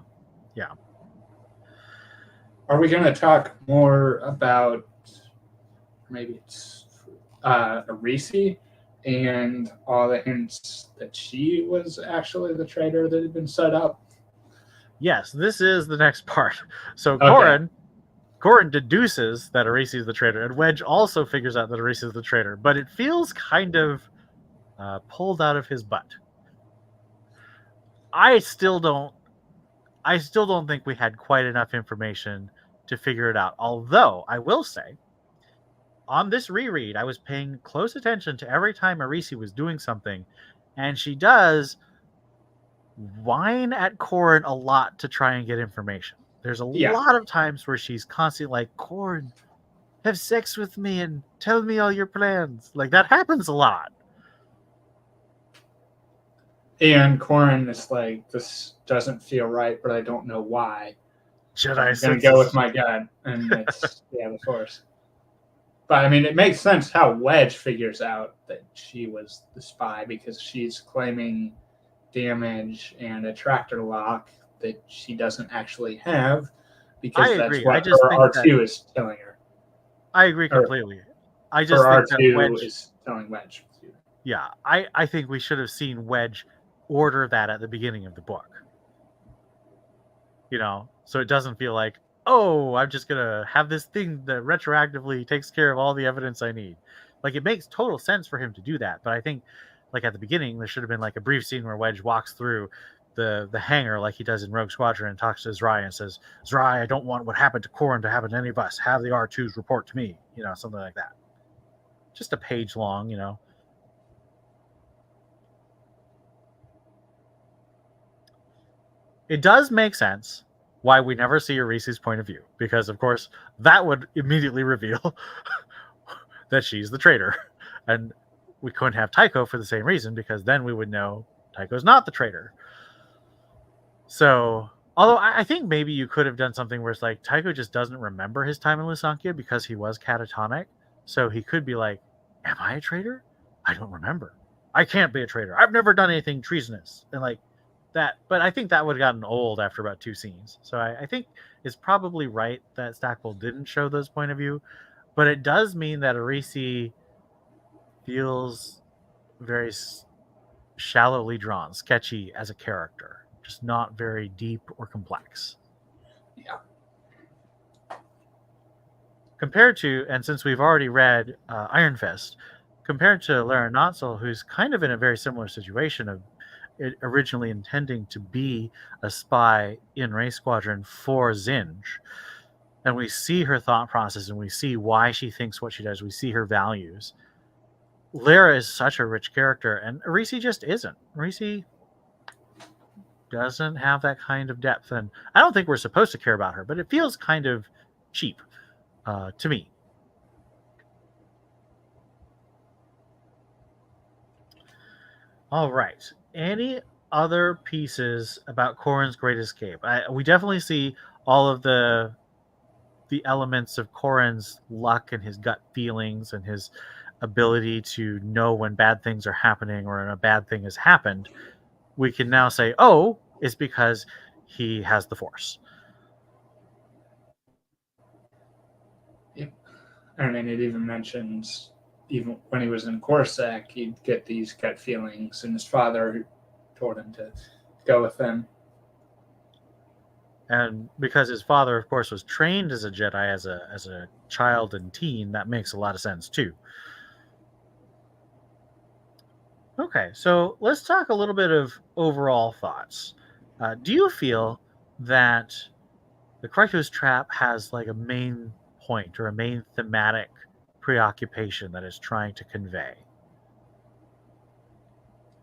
Are we going to talk more about maybe it's Arisi and all the hints that she was actually the traitor that had been set up? Yes, this is the next part. So Okay. Corran deduces that Arisi is the traitor, and Wedge also figures out that Arisi is the traitor, but it feels kind of pulled out of his butt. I still don't think we had quite enough information to figure it out. Although, I will say, on this reread, I was paying close attention to every time Arisi was doing something, and she does whine at Corran a lot to try and get information. There's a lot of times where she's constantly like, Corran, have sex with me and tell me all your plans. Like, that happens a lot. And Corran is like, this doesn't feel right, but I don't know why. I'm going to go with my gut. And it's, the Force. But, I mean, it makes sense how Wedge figures out that she was the spy because she's claiming damage and a tractor lock that she doesn't actually have because that's what her R2 is telling her. I agree Or, completely. I just or think that R2 Wedge. is telling Wedge. Yeah, I think we should have seen Wedge order that at the beginning of the book. So it doesn't feel like, oh, I'm just gonna have this thing that retroactively takes care of all the evidence I need. Like, it makes total sense for him to do that, but I think, like, at the beginning there should have been like a brief scene where Wedge walks through the hangar like he does in Rogue Squadron and talks to Zrai and says, Zrai, I don't want what happened to Corrin to happen to any of us. Have the R2s report to me. Something like that. Just a page long. It does make sense why we never see Arise's point of view, because, of course, that would immediately reveal that she's the traitor. And we couldn't have Tycho for the same reason, because then we would know Tycho's not the traitor. So, although I think maybe you could have done something where it's like Tycho just doesn't remember his time in Lusankya because he was catatonic. So he could be like, am I a traitor? I don't remember. I can't be a traitor. I've never done anything treasonous. And like that, but I think that would have gotten old after about 2 scenes. So I think it's probably right that Stackpole didn't show those point of view, but it does mean that Arise feels very shallowly drawn, sketchy as a character, just not very deep or complex. Yeah. Compared to, and since we've already read Iron Fist, compared to Lara Notzel, who's kind of in a very similar situation of originally intending to be a spy in Wraith Squadron for Zinj, and we see her thought process and we see why she thinks what she does, we see her values. Lara is such a rich character, and Arise just isn't. Arise doesn't have that kind of depth, and I don't think we're supposed to care about her, but it feels kind of cheap to me. All right. Any other pieces about Corrin's Great Escape? We definitely see all of the elements of Corrin's luck and his gut feelings and his ability to know when bad things are happening or when a bad thing has happened. We can now say, oh, it's because he has the Force. Yep. I mean, it even mentions, even when he was in Corsac, he'd get these gut feelings, and his father told him to go with them. And because his father, of course, was trained as a Jedi as a child and teen, that makes a lot of sense too. Okay, so let's talk a little bit of overall thoughts. Do you feel that the Krytos Trap has like a main point or a main thematic preoccupation that it's trying to convey?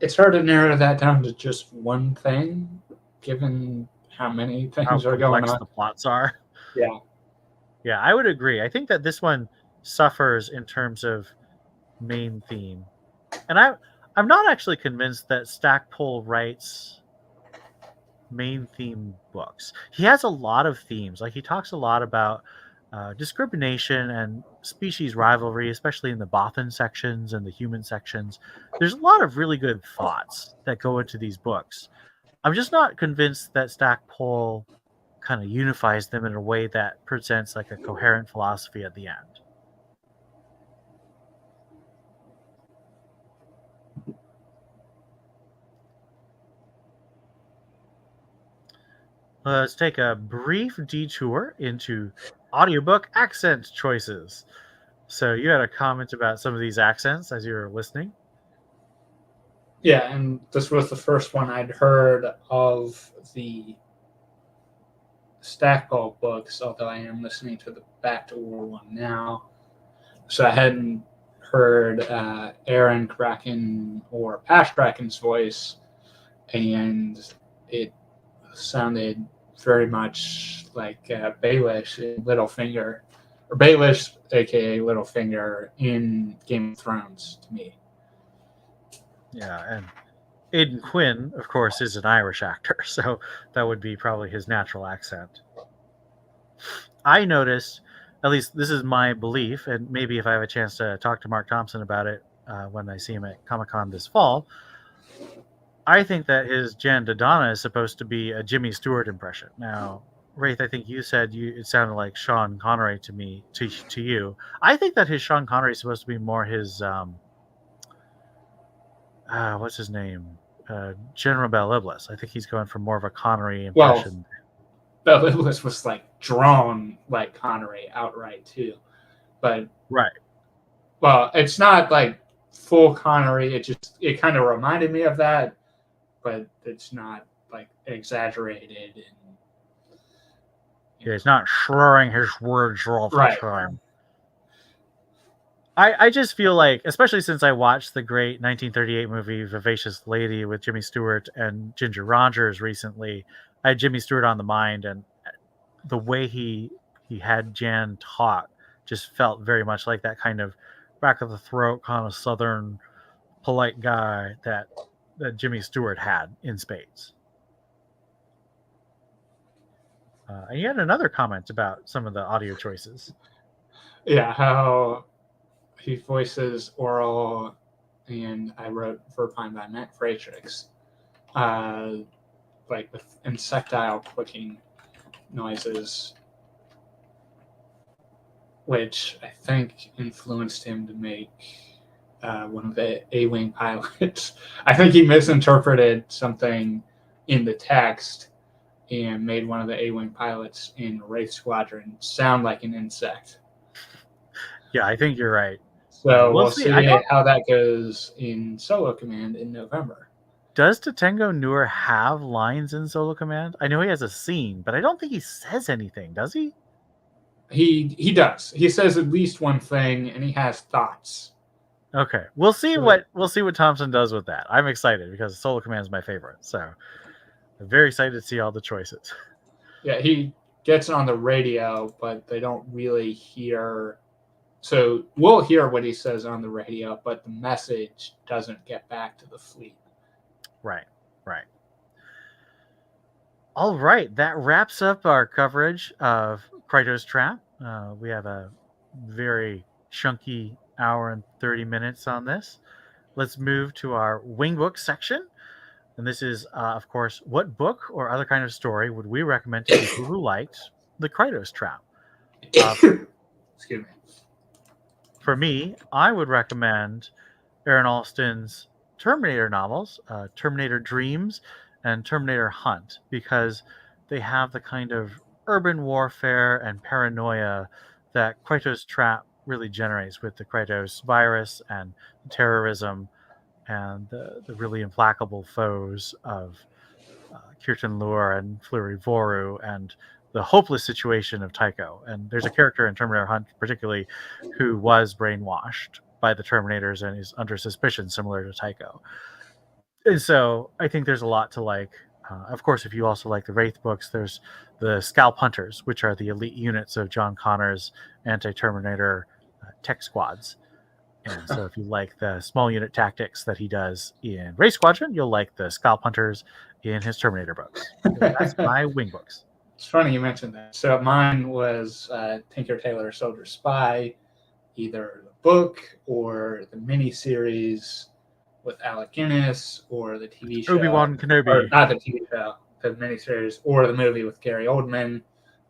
It's hard to narrow that down to just one thing, given how many How things are going complex on. the plots are. Yeah. Yeah, I would agree. I think that this one suffers in terms of main theme. And I'm not actually convinced that Stackpole writes main theme books. He has a lot of themes. Like, he talks a lot about discrimination and species rivalry, especially in the Bothan sections and the human sections. There's a lot of really good thoughts that go into these books. I'm just not convinced that Stackpole kind of unifies them in a way that presents like a coherent philosophy at the end. Let's take a brief detour into audiobook accent choices. So you had a comment about some of these accents as you were listening. Yeah, and this was the first one I'd heard of the Stackpole books, although I am listening to the Bacta War one now. So I hadn't heard Aaron Kraken or Pash Kraken's voice, and it sounded very much like Baelish in Littlefinger, or Baelish, aka Littlefinger, in Game of Thrones to me. Yeah, and Aidan Quinn, of course, is an Irish actor, so that would be probably his natural accent. I noticed, at least this is my belief, and maybe if I have a chance to talk to Marc Thompson about it when I see him at Comic-Con this fall, I think that his Jan Dodonna is supposed to be a Jimmy Stewart impression. Now, Wraith, I think you said it sounded like Sean Connery to me, to you. I think that his Sean Connery is supposed to be more his, what's his name? General Bell Iblis. I think he's going for more of a Connery impression. Well, Bell Iblis was like drawn like Connery outright too. But right. Well, it's not like full Connery. It kind of reminded me of that, but it's not like exaggerated. Yeah, he's not slurring his words all the time. I just feel like, especially since I watched the great 1938 movie Vivacious Lady with Jimmy Stewart and Ginger Rogers recently, I had Jimmy Stewart on the mind, and the way he had Jan talk just felt very much like that kind of back of the throat kind of southern polite guy that Jimmy Stewart had in spades. And you had another comment about some of the audio choices. Yeah, how he voices oral, and I wrote Verpine by Matt Fratrix, like with insectile clicking noises, which I think influenced him to make one of the A-Wing pilots. I think he misinterpreted something in the text and made one of the A-Wing pilots in Wraith Squadron sound like an insect. Yeah, I think you're right. So we'll see how that goes in Solo Command in November. Does Tatengo Noor have lines in Solo Command? I know he has a scene, but I don't think he says anything, does he? He does. He says at least one thing, and he has thoughts. Okay, we'll see what Thompson does with that. I'm excited because Solo Command is my favorite, so I'm very excited to see all the choices. Yeah, he gets on the radio, but they don't really hear. So we'll hear what he says on the radio, but the message doesn't get back to the fleet. Right. All right, that wraps up our coverage of Krytos Trap. We have a very chunky hour and 30 minutes on this. Let's move to our wing book section. And this is, of course, what book or other kind of story would we recommend to people who liked the Krytos Trap? Excuse me. For me, I would recommend Aaron Alston's Terminator novels, Terminator Dreams and Terminator Hunt, because they have the kind of urban warfare and paranoia that Krytos Trap really generates with the Krytos virus and terrorism and the really implacable foes of Kirtan Lure and Fleury Voru and the hopeless situation of Tycho. And there's a character in Terminator Hunt particularly who was brainwashed by the Terminators and is under suspicion, similar to Tycho. And so I think there's a lot to like. Of course, if you also like the Wraith books, there's the Scalp Hunters, which are the elite units of John Connor's anti-Terminator tech squads. And so if you like the small unit tactics that he does in Wraith Squadron, you'll like the Scalp Hunters in his Terminator books. So that's my wing books. It's funny you mentioned that. So mine was Tinker Tailor Soldier Spy, either the book or the miniseries with Alec Guinness, or the TV show. Obi-Wan Kenobi. Or not the TV show, the miniseries, or the movie with Gary Oldman.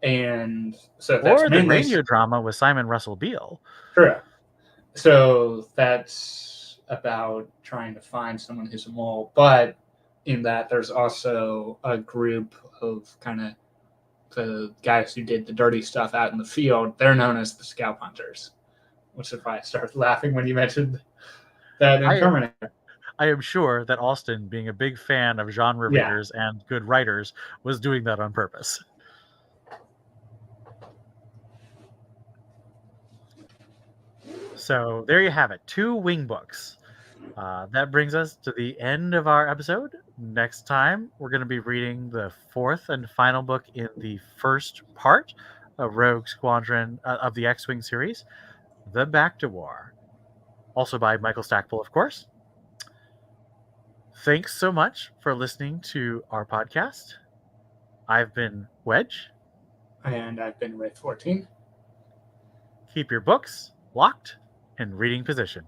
And so that's or the radio drama with Simon Russell Beale. True. So that's about trying to find someone who's a mole. But in that, there's also a group of kind of the guys who did the dirty stuff out in the field. They're known as the Scalp Hunters, which is why I started laughing when you mentioned that in Terminator. I am sure that Alston, being a big fan of genre readers and good writers, was doing that on purpose. So there you have it, 2 wing books. That brings us to the end of our episode. Next time, we're going to be reading the 4th and final book in the first part of Rogue Squadron of the X-Wing series, The Bacta War. Also by Michael Stackpole, of course. Thanks so much for listening to our podcast. I've been Wedge. And I've been Wraith14. Keep your books locked in reading position.